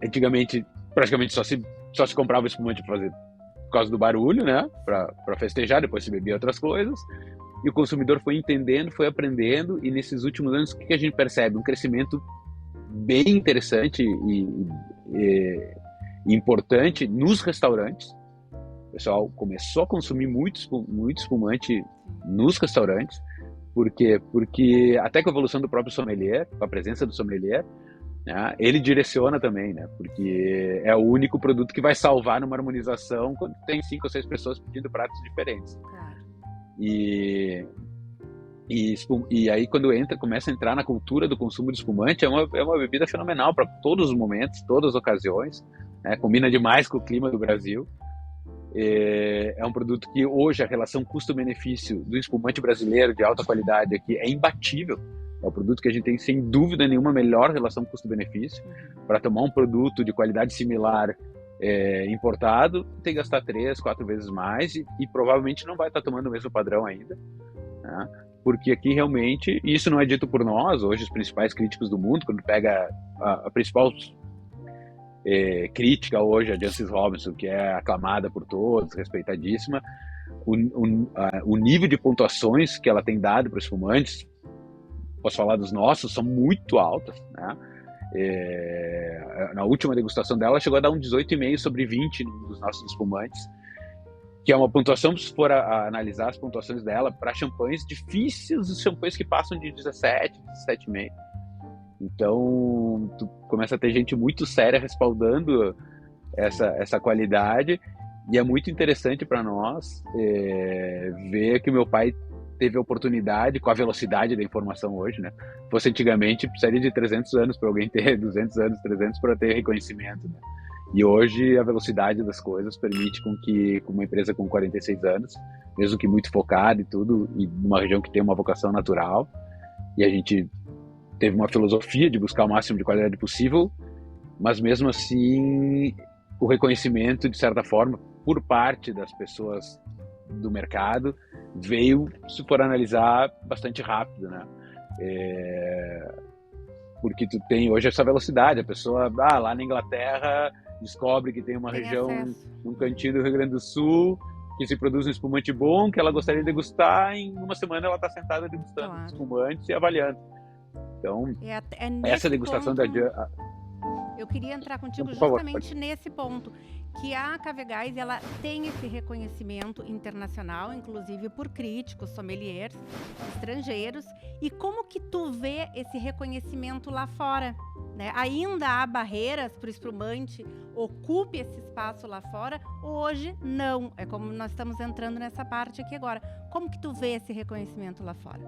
Antigamente, praticamente só se comprava espumante para fazer por causa do barulho, né? Para festejar, depois se bebia outras coisas. E o consumidor foi entendendo, foi aprendendo. E nesses últimos anos, o que a gente percebe? Um crescimento bem interessante e importante nos restaurantes. O pessoal começou a consumir muito espumante nos restaurantes. Por quê? Porque até com a evolução do próprio sommelier, com a presença do sommelier, né, ele direciona também, né? Porque é o único produto que vai salvar numa harmonização quando tem 5 ou 6 pessoas pedindo pratos diferentes. Claro. E aí quando começa a entrar na cultura do consumo de espumante, é uma bebida fenomenal para todos os momentos, todas as ocasiões, né? Combina demais com o clima do Brasil. É um produto que hoje a relação custo-benefício do espumante brasileiro de alta qualidade aqui é imbatível. É um produto que a gente tem, sem dúvida nenhuma, melhor relação custo-benefício. Para tomar um produto de qualidade similar importado, tem que gastar 3, 4 vezes mais e provavelmente não vai estar tomando o mesmo padrão ainda, né? Porque aqui realmente, e isso não é dito por nós, hoje os principais críticos do mundo, quando pega a principal crítica hoje a Jancis Robinson, que é aclamada por todos, respeitadíssima, o nível de pontuações que ela tem dado para os espumantes, posso falar dos nossos, são muito altas, né? Na última degustação dela, ela chegou a dar um 18,5 sobre 20 nos nossos espumantes, que é uma pontuação, se for analisar as pontuações dela, para champanhes difíceis, os champanhes que passam de 17, 17,5. Então, tu começa a ter gente muito séria respaldando essa qualidade, E é muito interessante para nós ver que o meu pai teve a oportunidade, com a velocidade da informação hoje, né? Fosse antigamente, precisaria de 300 anos para alguém ter 200 anos, 300 para ter reconhecimento, né? E hoje a velocidade das coisas permite com que uma empresa com 46 anos, mesmo que muito focada e tudo, e numa região que tem uma vocação natural, e a gente teve uma filosofia de buscar o máximo de qualidade possível, mas mesmo assim o reconhecimento, de certa forma, por parte das pessoas do mercado, veio, se for analisar, bastante rápido, né? Porque tu tem hoje essa velocidade, a pessoa lá na Inglaterra descobre que tem uma região, num cantinho do Rio Grande do Sul, que se produz um espumante bom, que ela gostaria de degustar, em uma semana ela está sentada degustando espumantes e avaliando. Então, essa degustação eu queria entrar contigo justamente nesse ponto, que a Cavegás, ela tem esse reconhecimento internacional, inclusive por críticos, sommeliers, estrangeiros, e como que tu vê esse reconhecimento lá fora? Né? Ainda há barreiras para o espumante ocupe esse espaço lá fora, hoje não, é como nós estamos entrando nessa parte aqui agora. Como que tu vê esse reconhecimento lá fora?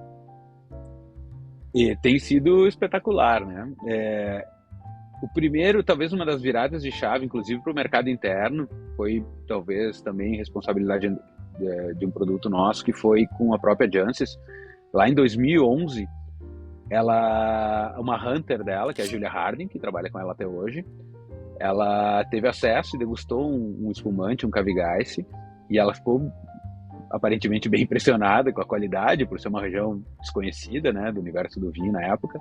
E tem sido espetacular, né? O primeiro, talvez uma das viradas de chave, inclusive para o mercado interno, foi talvez também responsabilidade de um produto nosso, que foi com a própria Jancis. Lá em 2011, uma hunter dela, que é a Julia Harding, que trabalha com ela até hoje, ela teve acesso e degustou um espumante, um Cavigás, e ela ficou aparentemente bem impressionada com a qualidade, por ser uma região desconhecida, né, do universo do vinho na época.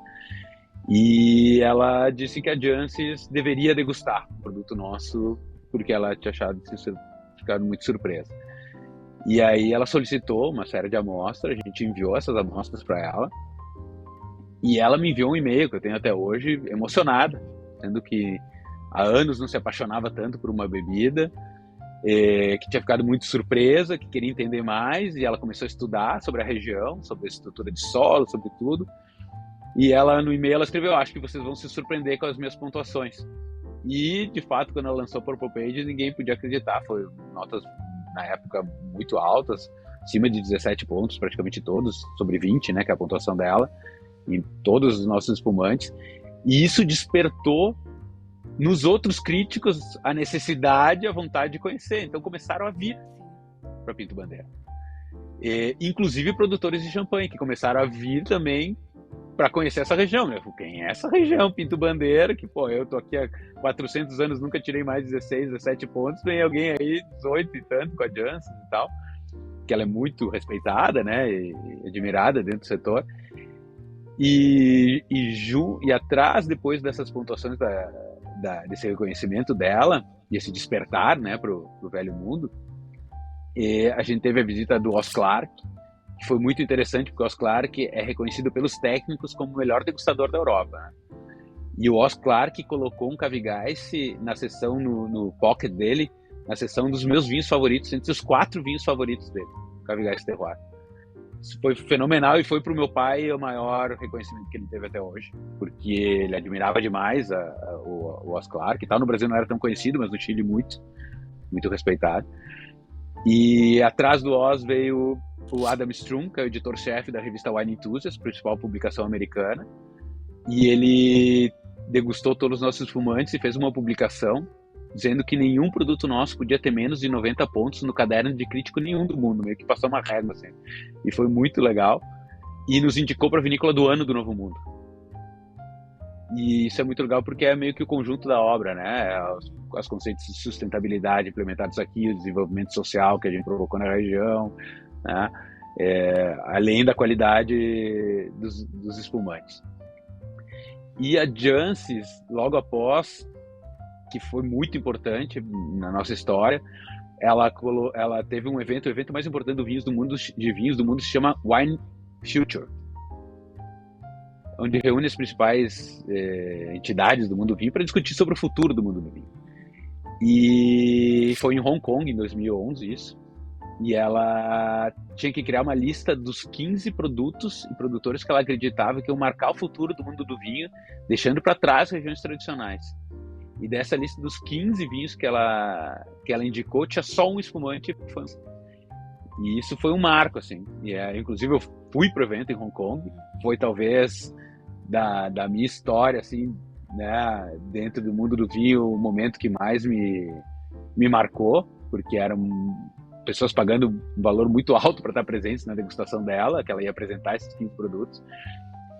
E ela disse que a Jancis deveria degustar o produto nosso, porque ela tinha ficado muito surpresa. E aí ela solicitou uma série de amostras, a gente enviou essas amostras para ela, e ela me enviou um e-mail, que eu tenho até hoje, emocionada, sendo que há anos não se apaixonava tanto por uma bebida, que tinha ficado muito surpresa, que queria entender mais, e ela começou a estudar sobre a região, sobre a estrutura de solo, sobre tudo. E ela, no e-mail, ela escreveu: acho que vocês vão se surpreender com as minhas pontuações. E, de fato, quando ela lançou o Purple Page, ninguém podia acreditar. Foi notas, na época, muito altas, acima de 17 pontos, praticamente todos, sobre 20, né, que é a pontuação dela, em todos os nossos espumantes. E isso despertou nos outros críticos a necessidade e a vontade de conhecer. Então, começaram a vir para Pinto Bandeira. Inclusive, produtores de champanhe, que começaram a vir também para conhecer essa região, né? Quem é essa região, Pinto Bandeira, que, eu tô aqui há 400 anos, nunca tirei mais 16, 17 pontos, vem alguém aí, 18 e tanto, com a Jancis e tal, que ela é muito respeitada, né, e admirada dentro do setor. E atrás, depois dessas pontuações desse reconhecimento dela, e esse despertar, né, pro velho mundo, a gente teve a visita do Os Clark, que foi muito interessante, porque o Os Clark é reconhecido pelos técnicos como o melhor degustador da Europa, né? E o Os Clark colocou um Cavigás na seção, no pocket dele, na seção dos meus vinhos favoritos, entre os 4 vinhos favoritos dele, Cavigás Terroir. Isso foi fenomenal, e foi para o meu pai o maior reconhecimento que ele teve até hoje, porque ele admirava demais o Os Clark, e tal. No Brasil não era tão conhecido, mas no Chile muito, muito respeitado. E atrás do Os veio o Adam Strum, que é o editor-chefe da revista Wine Enthusiast, principal publicação americana, e ele degustou todos os nossos espumantes e fez uma publicação dizendo que nenhum produto nosso podia ter menos de 90 pontos no caderno de crítico nenhum do mundo, meio que passou uma régua, assim. E foi muito legal, e nos indicou para a vinícola do ano do Novo Mundo. E isso é muito legal porque é meio que o conjunto da obra, né? Os conceitos de sustentabilidade implementados aqui, o desenvolvimento social que a gente provocou na região, né? Além da qualidade dos espumantes. E a Jancis, logo após, que foi muito importante na nossa história, ela teve um evento, o evento mais importante de vinhos do mundo se chama Wine Future, onde reúne as principais entidades do mundo do vinho para discutir sobre o futuro do mundo do vinho. E foi em Hong Kong, em 2011, isso. E ela tinha que criar uma lista dos 15 produtos e produtores que ela acreditava que iam marcar o futuro do mundo do vinho, deixando para trás regiões tradicionais. E dessa lista dos 15 vinhos que ela indicou, tinha só um espumante francês. E isso foi um marco, assim. Inclusive, eu fui para o evento em Hong Kong. Foi talvez da minha história, assim, né, dentro do mundo do vinho, o momento que mais me marcou, porque eram pessoas pagando um valor muito alto para estar presentes na degustação dela, que ela ia apresentar esses 15 produtos.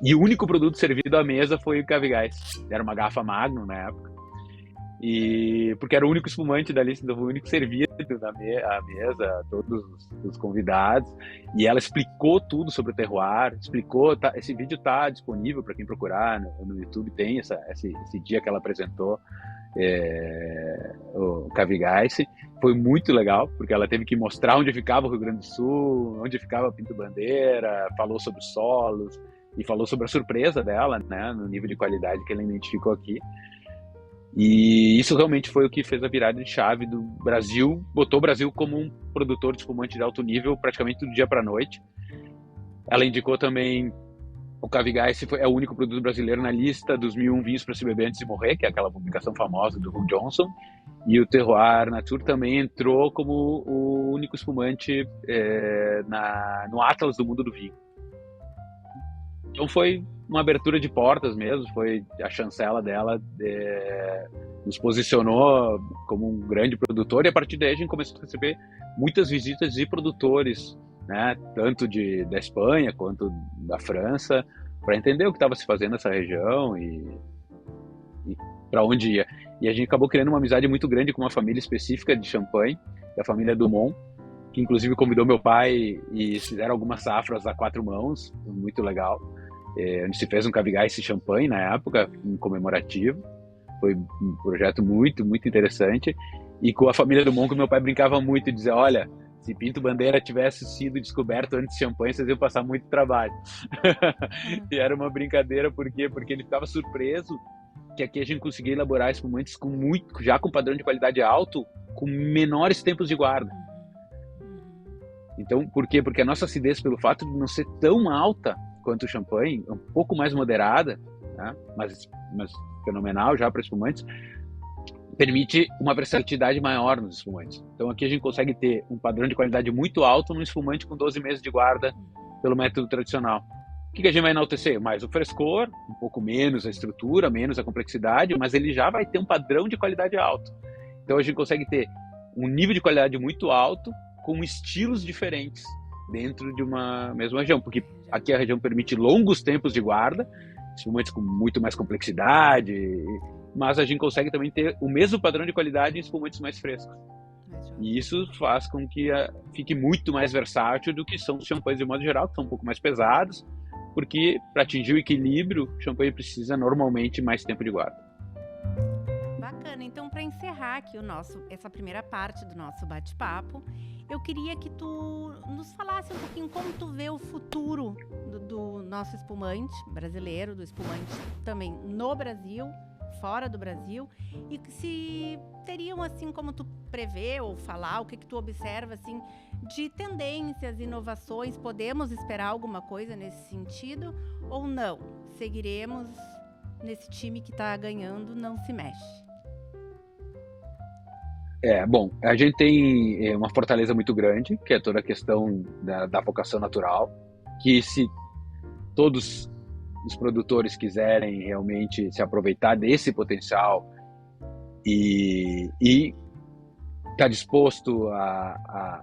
E o único produto servido à mesa foi o Cavigais. Era uma garrafa Magnum na época. E porque era o único espumante da lista, o único servido à mesa, todos os convidados. E ela explicou tudo sobre o terroir, explicou. Esse vídeo está disponível para quem procurar no YouTube. Tem esse dia que ela apresentou o Cavigais. Foi muito legal, porque ela teve que mostrar onde ficava o Rio Grande do Sul, onde ficava Pinto Bandeira, falou sobre os solos e falou sobre a surpresa dela, né, no nível de qualidade que ela identificou aqui. E isso realmente foi o que fez a virada de chave do Brasil, botou o Brasil como um produtor de espumante de alto nível praticamente do dia para a noite. Ela indicou também o Cavigais, é o único produto brasileiro na lista dos 1001 vinhos para se beber antes de morrer, que é aquela publicação famosa do Hugh Johnson. E o Terroir Nature também entrou como o único espumante no Atlas do Mundo do Vinho. Então foi uma abertura de portas mesmo, foi a chancela dela, nos posicionou como um grande produtor, e a partir daí a gente começou a receber muitas visitas de produtores, né, tanto da Espanha quanto da França, para entender o que estava se fazendo nessa região e para onde ia. E a gente acabou criando uma amizade muito grande com uma família específica de Champagne, a família Dumont, que inclusive convidou meu pai e fizeram algumas safras a 4 mãos, muito legal. Onde se fez um Cavigais e Champagne na época, em comemorativo. Foi um projeto muito, muito interessante. E com a família Dumont, que meu pai brincava muito e dizia, olha, se Pinto Bandeira tivesse sido descoberto antes de Champagne, vocês iam passar muito trabalho. E era uma brincadeira, por quê? Porque ele ficava surpreso que aqui a gente conseguia elaborar espumantes já com padrão de qualidade alto, com menores tempos de guarda. Então, por quê? Porque a nossa acidez, pelo fato de não ser tão alta quanto o champanhe, um pouco mais moderada, né? mas fenomenal já para espumantes, permite uma versatilidade maior nos espumantes. Então aqui a gente consegue ter um padrão de qualidade muito alto num espumante com 12 meses de guarda pelo método tradicional. O que a gente vai enaltecer? Mais o frescor, um pouco menos a estrutura, menos a complexidade, mas ele já vai ter um padrão de qualidade alto. Então a gente consegue ter um nível de qualidade muito alto com estilos diferentes dentro de uma mesma região, porque aqui a região permite longos tempos de guarda, espumantes com muito mais complexidade, mas a gente consegue também ter o mesmo padrão de qualidade em espumantes mais frescos. E isso faz com que fique muito mais versátil do que são os champanhes de modo geral, que são um pouco mais pesados, porque para atingir o equilíbrio, o champanhe precisa normalmente mais tempo de guarda. Bacana, então para encerrar aqui essa primeira parte do nosso bate-papo, eu queria que tu nos falasse um pouquinho como tu vê o futuro do nosso espumante brasileiro, do espumante também no Brasil, fora do Brasil, e se teriam, assim, como tu prevê ou falar, o que tu observa, assim, de tendências, inovações, podemos esperar alguma coisa nesse sentido ou não? Seguiremos nesse time que está ganhando, não se mexe? Bom, a gente tem uma fortaleza muito grande, que é toda a questão da vocação natural, que se todos os produtores quiserem realmente se aproveitar desse potencial e está disposto a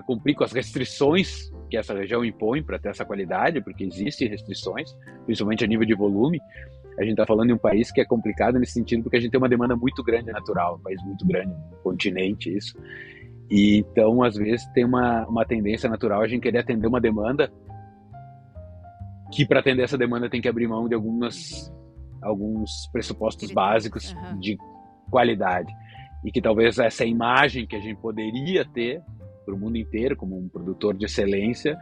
cumprir com as restrições que essa região impõe para ter essa qualidade, porque existem restrições, principalmente a nível de volume. A gente está falando de um país que é complicado nesse sentido, porque a gente tem uma demanda muito grande natural, um país muito grande, um continente, isso. E então, às vezes, tem uma tendência natural a gente querer atender uma demanda que, para atender essa demanda, tem que abrir mão de alguns pressupostos básicos de qualidade. E que talvez essa imagem que a gente poderia ter para o mundo inteiro, como um produtor de excelência,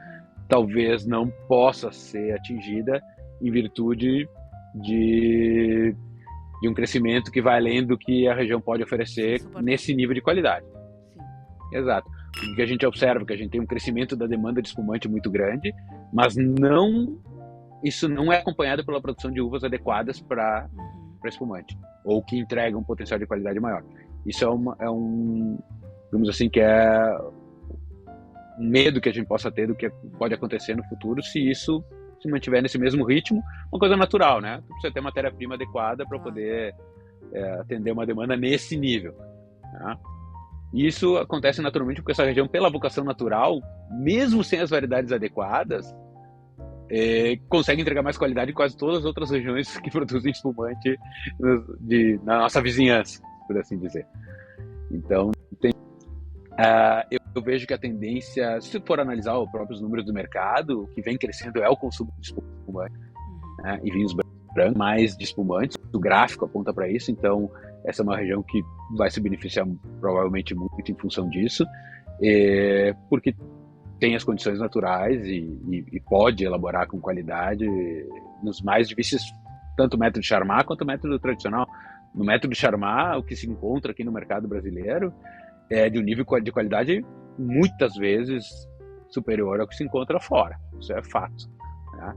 talvez não possa ser atingida em virtude de um crescimento que vai além do que a região pode oferecer nesse nível de qualidade. Sim. Exato. O que a gente observa é que a gente tem um crescimento da demanda de espumante muito grande, mas isso não é acompanhado pela produção de uvas adequadas para para espumante, ou que entrega um potencial de qualidade maior. Isso digamos assim, que é um medo que a gente possa ter do que pode acontecer no futuro se isso se mantiver nesse mesmo ritmo, uma coisa natural, né? Tu precisa ter matéria-prima adequada para poder atender uma demanda nesse nível, né? E isso acontece naturalmente porque essa região, pela vocação natural, mesmo sem as variedades adequadas, consegue entregar mais qualidade que quase todas as outras regiões que produzem espumante na nossa vizinhança, por assim dizer. Então, eu vejo que a tendência, se for analisar os próprios números do mercado, o que vem crescendo é o consumo de espumante, né, e vinhos brancos, mais de espumantes. O gráfico aponta para isso, então essa é uma região que vai se beneficiar provavelmente muito em função disso, porque tem as condições naturais e pode elaborar com qualidade nos mais difíceis, tanto o método Charmat quanto o método tradicional. No método Charmat, o que se encontra aqui no mercado brasileiro é de um nível de qualidade muitas vezes superior ao que se encontra fora. Isso é fato, né?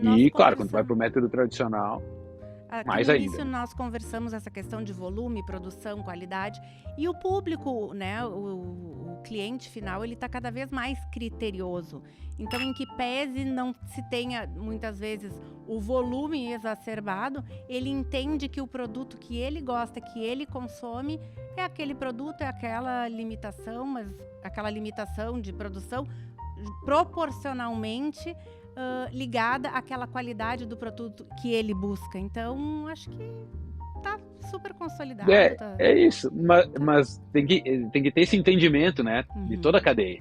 Não, e claro, quando vai para o método tradicional, mais no ainda. início nós conversamos essa questão de volume, produção, qualidade, e o público, né, o cliente final, ele está cada vez mais criterioso. Então, em que pese não se tenha, muitas vezes, o volume exacerbado, ele entende que o produto que ele gosta, que ele consome, é aquele produto, é aquela limitação, mas aquela limitação de produção proporcionalmente ligada àquela qualidade do produto que ele busca. Então, acho que tá super consolidado. É isso, mas tem que ter esse entendimento, né, de toda a cadeia.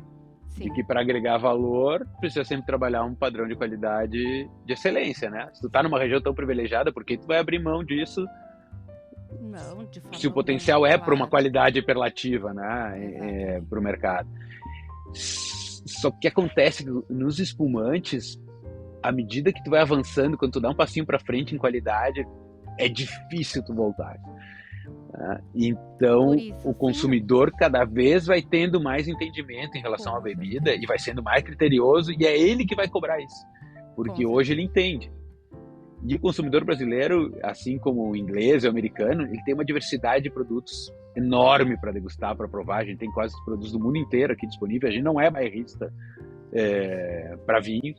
Sim. De que para agregar valor, precisa sempre trabalhar um padrão de qualidade de excelência, né? Se tu tá numa região tão privilegiada, por que tu vai abrir mão disso? Não, de forma se o potencial alguma, para uma qualidade hiperlativa, né, para o mercado. Só que acontece nos espumantes, à medida que tu vai avançando, quando tu dá um passinho para frente em qualidade, é difícil tu voltar. Então, o consumidor cada vez vai tendo mais entendimento em relação à bebida e vai sendo mais criterioso, e é ele que vai cobrar isso, porque hoje ele entende. E o consumidor brasileiro, assim como o inglês e o americano, ele tem uma diversidade de produtos enorme para degustar, para provar. A gente tem quase os produtos do mundo inteiro aqui disponível. A gente não é bairrista para vinhos,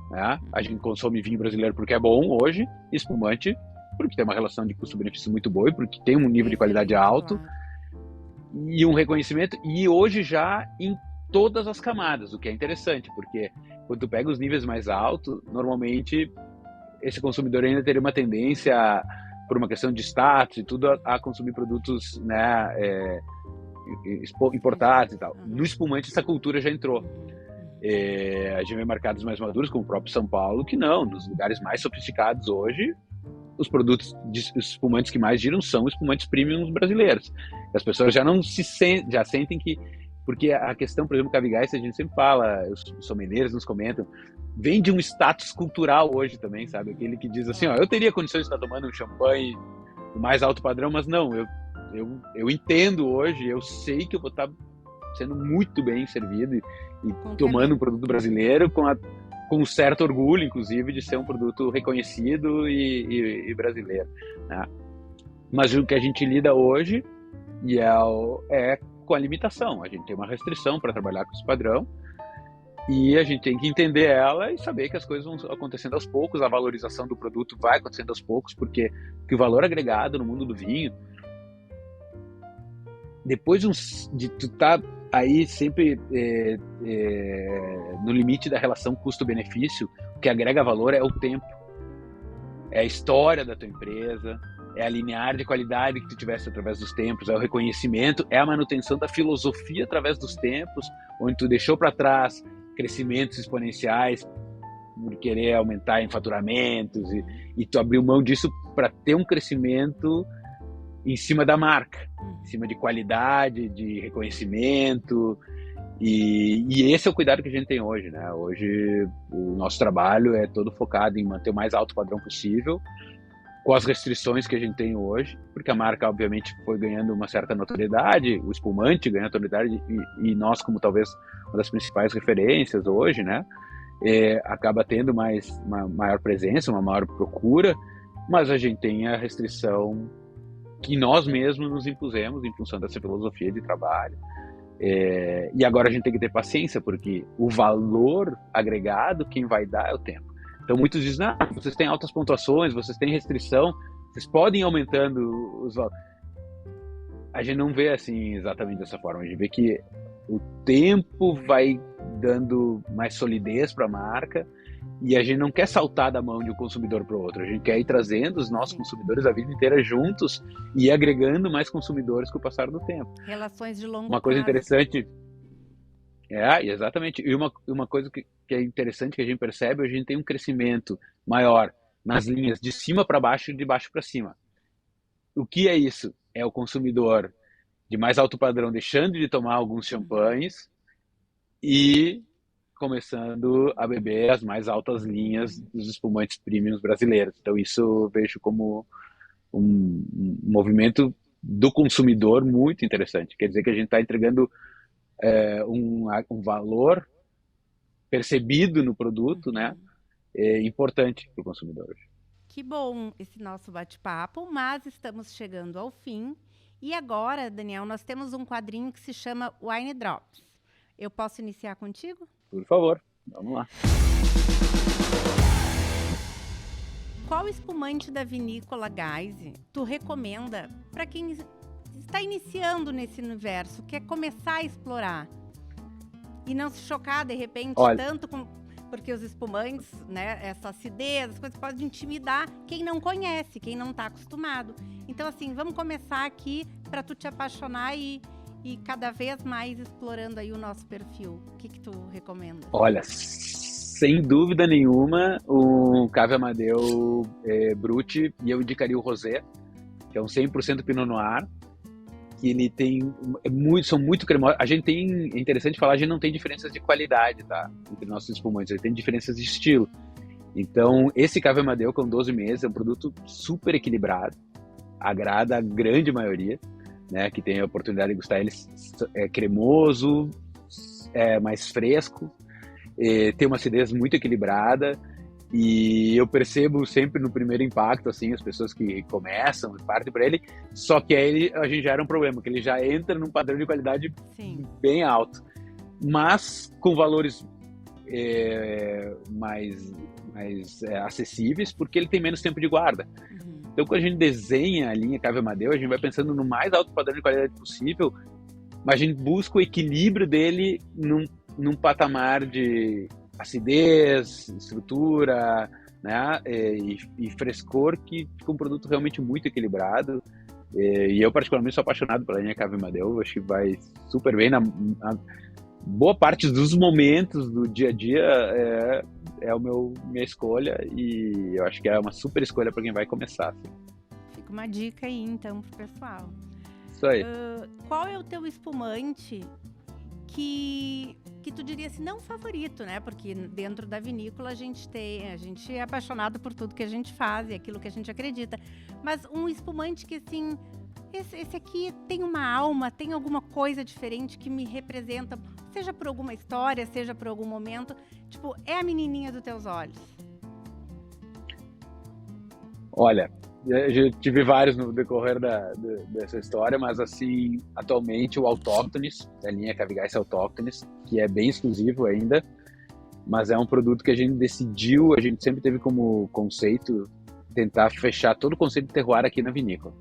né? A gente consome vinho brasileiro porque é bom hoje, espumante porque tem uma relação de custo-benefício muito boa e porque tem um nível de qualidade alto e um reconhecimento. E hoje já em todas as camadas, o que é interessante, porque quando tu pega os níveis mais altos, normalmente esse consumidor ainda teria uma tendência, por uma questão de status e tudo, a consumir produtos, né, importados e tal. No espumante essa cultura já entrou. A gente vê mercados mais maduros, como o próprio São Paulo, que não, nos lugares mais sofisticados hoje, os produtos de espumantes que mais giram são espumantes premium brasileiros. As pessoas já não já sentem que, porque a questão, por exemplo, Cavigás, a gente sempre fala, os sommeliers nos comentam, vem de um status cultural hoje também, sabe? Aquele que diz assim, ó, eu teria condições de estar tomando um champanhe do mais alto padrão, mas não, eu entendo hoje, eu sei que eu vou estar sendo muito bem servido e tomando um produto brasileiro com um certo orgulho, inclusive, de ser um produto reconhecido e brasileiro, né? Mas o que a gente lida hoje é com a limitação. A gente tem uma restrição para trabalhar com esse padrão e a gente tem que entender ela e saber que as coisas vão acontecendo aos poucos, a valorização do produto vai acontecendo aos poucos, porque o valor agregado no mundo do vinho, depois de tu estar aí sempre no limite da relação custo-benefício, o que agrega valor é o tempo, é a história da tua empresa, é a linear de qualidade que tu tivesse através dos tempos, é o reconhecimento, é a manutenção da filosofia através dos tempos, onde tu deixou para trás crescimentos exponenciais por querer aumentar em faturamentos e tu abriu mão disso para ter um crescimento em cima da marca, em cima de qualidade, de reconhecimento, e esse é o cuidado que a gente tem hoje, né? Hoje o nosso trabalho é todo focado em manter o mais alto padrão possível, com as restrições que a gente tem hoje, porque a marca obviamente foi ganhando uma certa notoriedade, o espumante ganha notoriedade e nós, como talvez uma das principais referências hoje, né? Acaba tendo uma maior presença, uma maior procura, mas a gente tem a restrição que nós mesmos nos impusemos em função dessa filosofia de trabalho. E agora a gente tem que ter paciência, porque o valor agregado, quem vai dar é o tempo. Então muitos dizem, vocês têm altas pontuações, vocês têm restrição, vocês podem ir aumentando os valores. A gente não vê assim exatamente dessa forma, a gente vê que o tempo vai dando mais solidez para a marca, e a gente não quer saltar da mão de um consumidor para o outro, a gente quer ir trazendo os nossos consumidores a vida inteira juntos e agregando mais consumidores com o passar do tempo. Relações de longo Uma coisa prazo. interessante, exatamente, e uma coisa que é interessante que a gente percebe, a gente tem um crescimento maior nas linhas de cima para baixo e de baixo para cima. O que é isso? É o consumidor de mais alto padrão deixando de tomar alguns champanhes e começando a beber as mais altas linhas dos espumantes premiums brasileiros. Então isso eu vejo como um movimento do consumidor muito interessante. Quer dizer que a gente está entregando um valor percebido no produto, né, importante para o consumidor. Que bom esse nosso bate-papo, mas estamos chegando ao fim. E agora, Daniel, nós temos um quadrinho que se chama Wine Drops. Eu posso iniciar contigo? Por favor, vamos lá. Qual espumante da vinícola Geise tu recomenda para quem está iniciando nesse universo, quer começar a explorar? E não se chocar, de repente, tanto com... Porque os espumantes, né, essa acidez, as coisas podem intimidar quem não conhece, quem não está acostumado. Então, assim, vamos começar aqui para tu te apaixonar e cada vez mais explorando aí o nosso perfil. O que tu recomenda? Olha, sem dúvida nenhuma, o Cave Amadeu Brut, e eu indicaria o Rosé, que é um 100% Pinot Noir, que ele tem são muito cremosos. A gente tem, é interessante falar, a gente não tem diferenças de qualidade, tá, entre nossos espumantes, ele tem diferenças de estilo. Então, esse Cave Amadeu com 12 meses é um produto super equilibrado, agrada a grande maioria, né, que tem a oportunidade de gostar. Ele é cremoso, é mais fresco, tem uma acidez muito equilibrada. E eu percebo sempre no primeiro impacto, assim, as pessoas que começam, partem para ele, só que aí a gente já era um problema, que ele já entra num padrão de qualidade bem alto, mas com valores mais acessíveis, porque ele tem menos tempo de guarda. Então, quando a gente desenha a linha Cave Amadeu, a gente vai pensando no mais alto padrão de qualidade possível, mas a gente busca o equilíbrio dele num patamar de acidez, estrutura, né, e frescor, que fica um produto realmente muito equilibrado. E eu particularmente sou apaixonado pela linha Cave Amadeu, acho que vai super bem na boa parte dos momentos do dia a dia. É minha escolha, e eu acho que é uma super escolha para quem vai começar. Assim. Fica uma dica aí então pro pessoal. Isso aí. Qual é o teu espumante que tu diria assim, não favorito, né? Porque dentro da vinícola a gente é apaixonado por tudo que a gente faz e aquilo que a gente acredita. Mas um espumante que assim, esse aqui tem uma alma, tem alguma coisa diferente que me representa, seja por alguma história, seja por algum momento, tipo, é a menininha dos teus olhos. Olha, eu já tive vários no decorrer dessa história, mas assim, atualmente o Autóctones, a linha Cave Geise Autóctones, que é bem exclusivo ainda, mas é um produto que a gente decidiu, a gente sempre teve como conceito tentar fechar todo o conceito de terroir aqui na vinícola.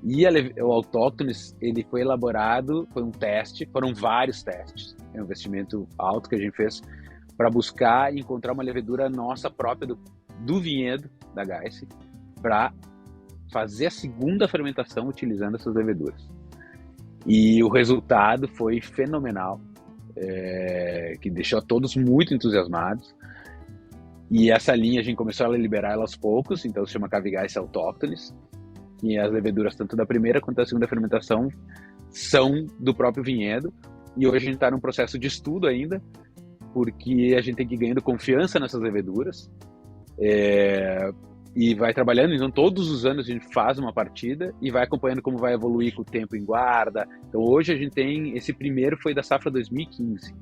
E o Autóctones, ele foi elaborado, foi um teste, foram vários testes, é um investimento alto que a gente fez para buscar encontrar uma levedura nossa própria do vinhedo da Geise, para fazer a segunda fermentação utilizando essas leveduras. E o resultado foi fenomenal, que deixou todos muito entusiasmados. E essa linha a gente começou a liberar ela aos poucos, então se chama Cave Geise Autóctones, e as leveduras tanto da primeira quanto da segunda fermentação são do próprio vinhedo. E hoje a gente está num processo de estudo ainda, porque a gente tem que ir ganhando confiança nessas leveduras, e vai trabalhando. Então todos os anos a gente faz uma partida e vai acompanhando como vai evoluir com o tempo em guarda. Então hoje a gente tem, esse primeiro foi da safra 2015,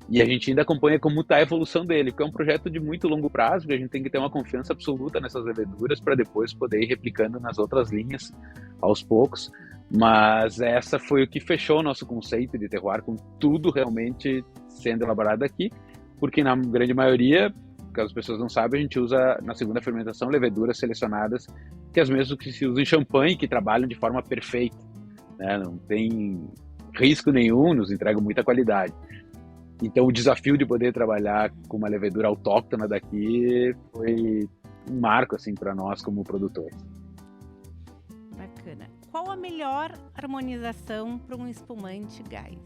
E a gente ainda acompanha como está a evolução dele, porque é um projeto de muito longo prazo, que a gente tem que ter uma confiança absoluta nessas leveduras para depois poder ir replicando nas outras linhas aos poucos. Mas essa foi o que fechou o nosso conceito de terroir, com tudo realmente sendo elaborado aqui, porque na grande maioria, caso as pessoas não saibam, a gente usa na segunda fermentação leveduras selecionadas, que é as mesmas que se usam em champanhe, que trabalham de forma perfeita, né? Não tem risco nenhum, nos entregam muita qualidade. Então o desafio de poder trabalhar com uma levedura autóctona daqui foi um marco assim para nós como produtores. Bacana. Qual a melhor harmonização para um espumante Geyser?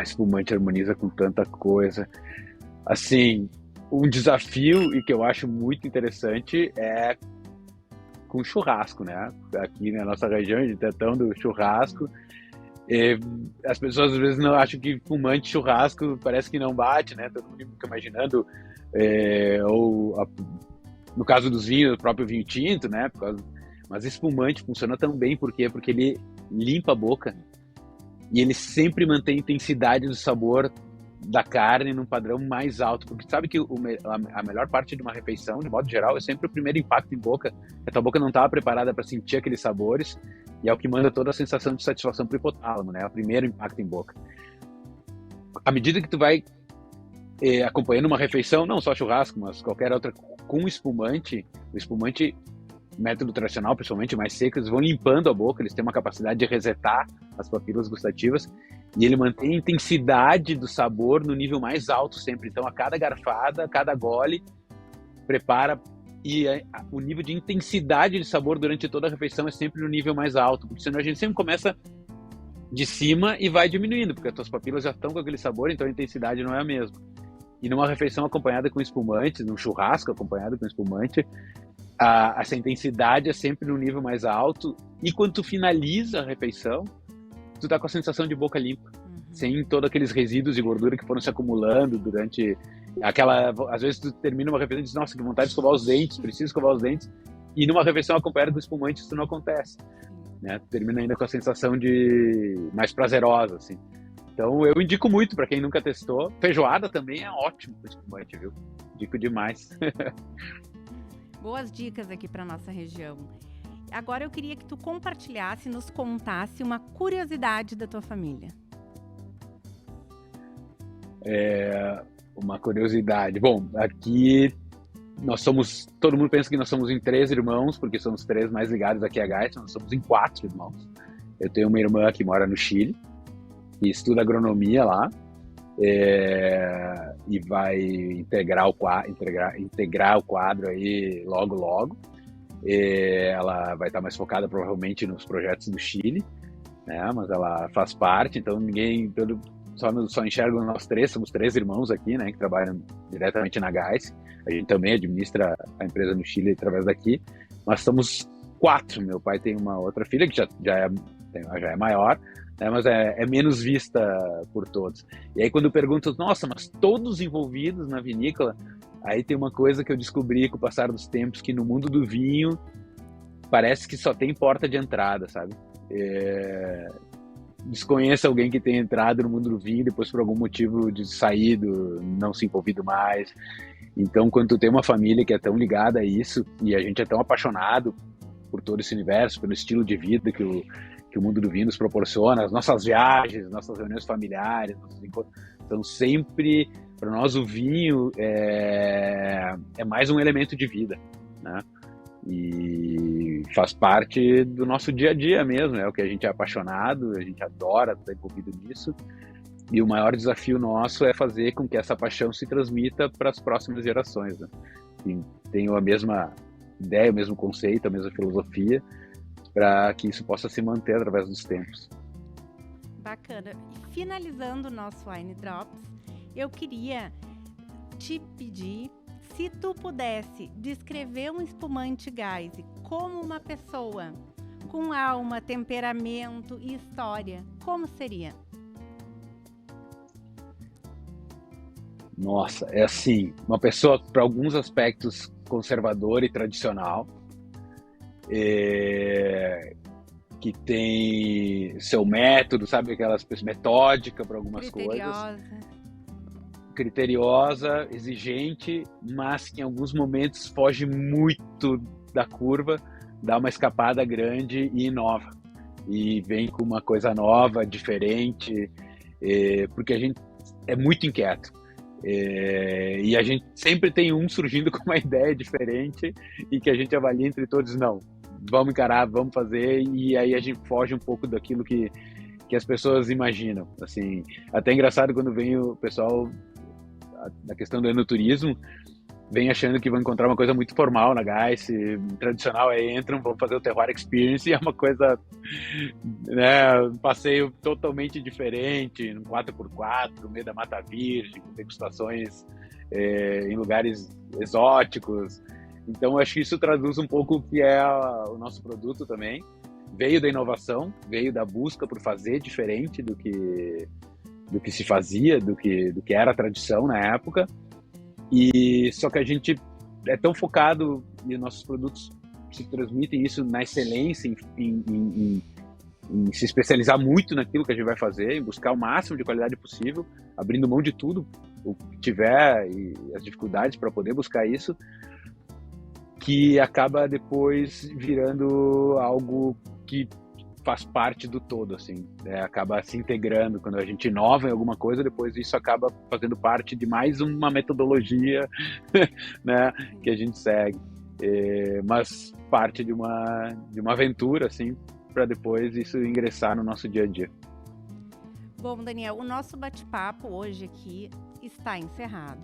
Espumante harmoniza com tanta coisa. Assim, um desafio e que eu acho muito interessante é com churrasco, né? Aqui na nossa região, a gente é tão do churrasco. As pessoas às vezes não acham que espumante churrasco parece que não bate, né? Todo mundo fica imaginando, no caso dos vinhos, o próprio vinho tinto, né? Mas espumante funciona tão bem, por quê? Porque ele limpa a boca e ele sempre mantém a intensidade do sabor da carne num padrão mais alto, porque sabe que a melhor parte de uma refeição, de modo geral, é sempre o primeiro impacto em boca. A tua boca não estava preparada para sentir aqueles sabores, e é o que manda toda a sensação de satisfação para o hipotálamo, né? É o primeiro impacto em boca. À medida que tu vai acompanhando uma refeição, não só churrasco, mas qualquer outra, com espumante, o espumante, método tradicional, principalmente mais secos, vão limpando a boca, eles têm uma capacidade de resetar as papilas gustativas, e ele mantém a intensidade do sabor no nível mais alto sempre. Então, a cada garfada, a cada gole, prepara, e o nível de intensidade de sabor durante toda a refeição é sempre no nível mais alto, porque senão a gente sempre começa de cima e vai diminuindo, porque as tuas papilas já estão com aquele sabor, então a intensidade não é a mesma. E numa refeição acompanhada com espumante, num churrasco acompanhado com espumante, essa intensidade é sempre no nível mais alto, e quando tu finaliza a refeição, tu tá com a sensação de boca limpa, sem todos aqueles resíduos de gordura que foram se acumulando durante às vezes tu termina uma refeição e diz, nossa, que vontade de escovar os dentes, preciso escovar os dentes, e numa refeição acompanhada com espumante isso não acontece, né? Tu termina ainda com a sensação de mais prazerosa, assim. Então eu indico muito para quem nunca testou. Feijoada também é ótimo com espumante, viu? Indico demais. Boas dicas aqui para nossa região. Agora eu queria que tu compartilhasse, nos contasse uma curiosidade da tua família. Uma curiosidade. Bom, aqui todo mundo pensa que nós somos em 3 irmãos, porque somos 3 mais ligados aqui a Geyser, nós somos em 4 irmãos. Eu tenho uma irmã que mora no Chile, e estuda agronomia lá, e vai integrar o quadro aí logo. Ela vai estar mais focada provavelmente nos projetos do Chile, né? Mas ela faz parte, então só enxergam nós 3, somos 3 irmãos aqui, né, que trabalham diretamente na Geyser. A gente também administra a empresa no Chile através daqui, mas somos 4. Meu pai tem uma outra filha que já é maior, né, mas é menos vista por todos. E aí quando perguntam, nossa, mas todos envolvidos na vinícola, aí tem uma coisa que eu descobri com o passar dos tempos, que no mundo do vinho parece que só tem porta de entrada, sabe? Desconheça alguém que tenha entrado no mundo do vinho e depois por algum motivo de saído, não se envolvido mais. Então, quando tu tem uma família que é tão ligada a isso, e a gente é tão apaixonado por todo esse universo, pelo estilo de vida que o mundo do vinho nos proporciona, as nossas viagens, nossas reuniões familiares, nossos encontros, então sempre, para nós, o vinho é mais um elemento de vida, né? E faz parte do nosso dia a dia mesmo, é o que a gente é apaixonado, a gente adora estar envolvido nisso, e o maior desafio nosso é fazer com que essa paixão se transmita para as próximas gerações, né? E tenham a mesma ideia, o mesmo conceito, a mesma filosofia, para que isso possa se manter através dos tempos. Bacana. E finalizando o nosso Wine Drops, eu queria te pedir, se tu pudesse descrever um espumante Geyser como uma pessoa com alma, temperamento e história, como seria? Nossa, é assim, uma pessoa, para alguns aspectos, conservadora e tradicional, que tem seu método, sabe, aquelas pessoas metódica para algumas coisas, criteriosa, exigente, mas que em alguns momentos foge muito da curva, dá uma escapada grande e inova. E vem com uma coisa nova, diferente, porque a gente é muito inquieto. E a gente sempre tem um surgindo com uma ideia diferente e que a gente avalia entre todos, não, vamos encarar, vamos fazer, e aí a gente foge um pouco daquilo que as pessoas imaginam. Assim, até engraçado quando vem o pessoal na questão do enoturismo, vem achando que vão encontrar uma coisa muito formal na Gais, tradicional, aí entram, vão fazer o Terroir Experience e é uma coisa, né, um passeio totalmente diferente, um 4x4, no meio da Mata Virgem, com degustações em lugares exóticos. Então, acho que isso traduz um pouco o que é o nosso produto também. Veio da inovação, veio da busca por fazer diferente do que se fazia, do que era a tradição na época. E só que a gente é tão focado e nossos produtos se transmitem isso na excelência, em se especializar muito naquilo que a gente vai fazer, em buscar o máximo de qualidade possível, abrindo mão de tudo o que tiver e as dificuldades para poder buscar isso, que acaba depois virando algo que faz parte do todo, assim, acaba se integrando. Quando a gente inova em alguma coisa, depois isso acaba fazendo parte de mais uma metodologia, né, que a gente segue, mas parte de uma aventura, assim, para depois isso ingressar no nosso dia a dia. Bom, Daniel, o nosso bate-papo hoje aqui está encerrado,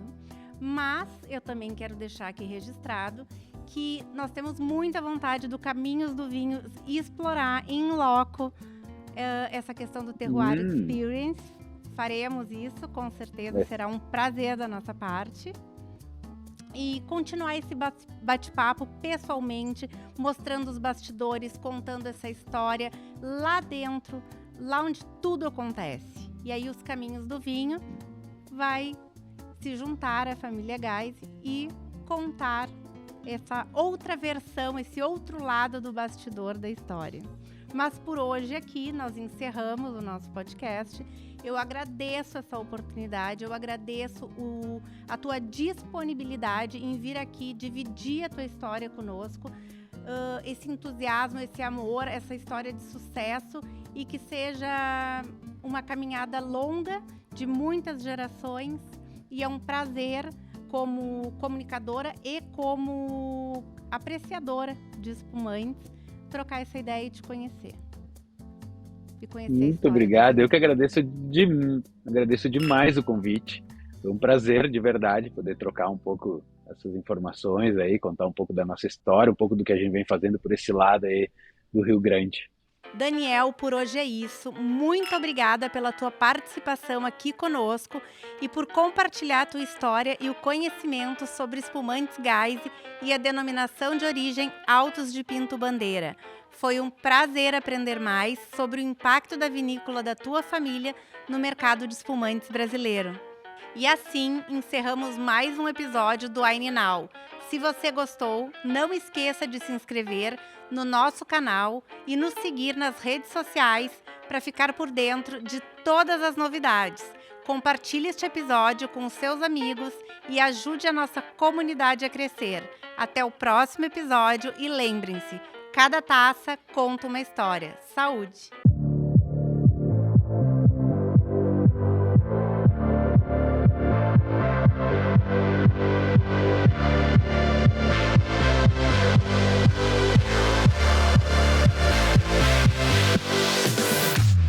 mas eu também quero deixar aqui registrado que nós temos muita vontade do Caminhos do Vinho explorar em loco essa questão do Terroir Experience. Faremos isso, com certeza, será um prazer da nossa parte. E continuar esse bate-papo pessoalmente, mostrando os bastidores, contando essa história lá dentro, lá onde tudo acontece. E aí os Caminhos do Vinho vai se juntar à família Gais e contar essa outra versão, esse outro lado do bastidor da história. Mas por hoje aqui nós encerramos o nosso podcast. Eu agradeço essa oportunidade, eu agradeço a tua disponibilidade em vir aqui dividir a tua história conosco, esse entusiasmo, esse amor, essa história de sucesso, e que seja uma caminhada longa de muitas gerações. E é um prazer, como comunicadora e como apreciadora de espumantes, trocar essa ideia e te conhecer. E conhecer Muito obrigado. Eu que agradeço demais o convite. Foi um prazer, de verdade, poder trocar um pouco essas informações aí, contar um pouco da nossa história, um pouco do que a gente vem fazendo por esse lado aí do Rio Grande. Daniel, por hoje é isso. Muito obrigada pela tua participação aqui conosco e por compartilhar a tua história e o conhecimento sobre espumantes Gais e a denominação de origem Altos de Pinto Bandeira. Foi um prazer aprender mais sobre o impacto da vinícola da tua família no mercado de espumantes brasileiro. E assim encerramos mais um episódio do Wine Now. Se você gostou, não esqueça de se inscrever no nosso canal e nos seguir nas redes sociais para ficar por dentro de todas as novidades. Compartilhe este episódio com os seus amigos e ajude a nossa comunidade a crescer. Até o próximo episódio e lembrem-se, cada taça conta uma história. Saúde!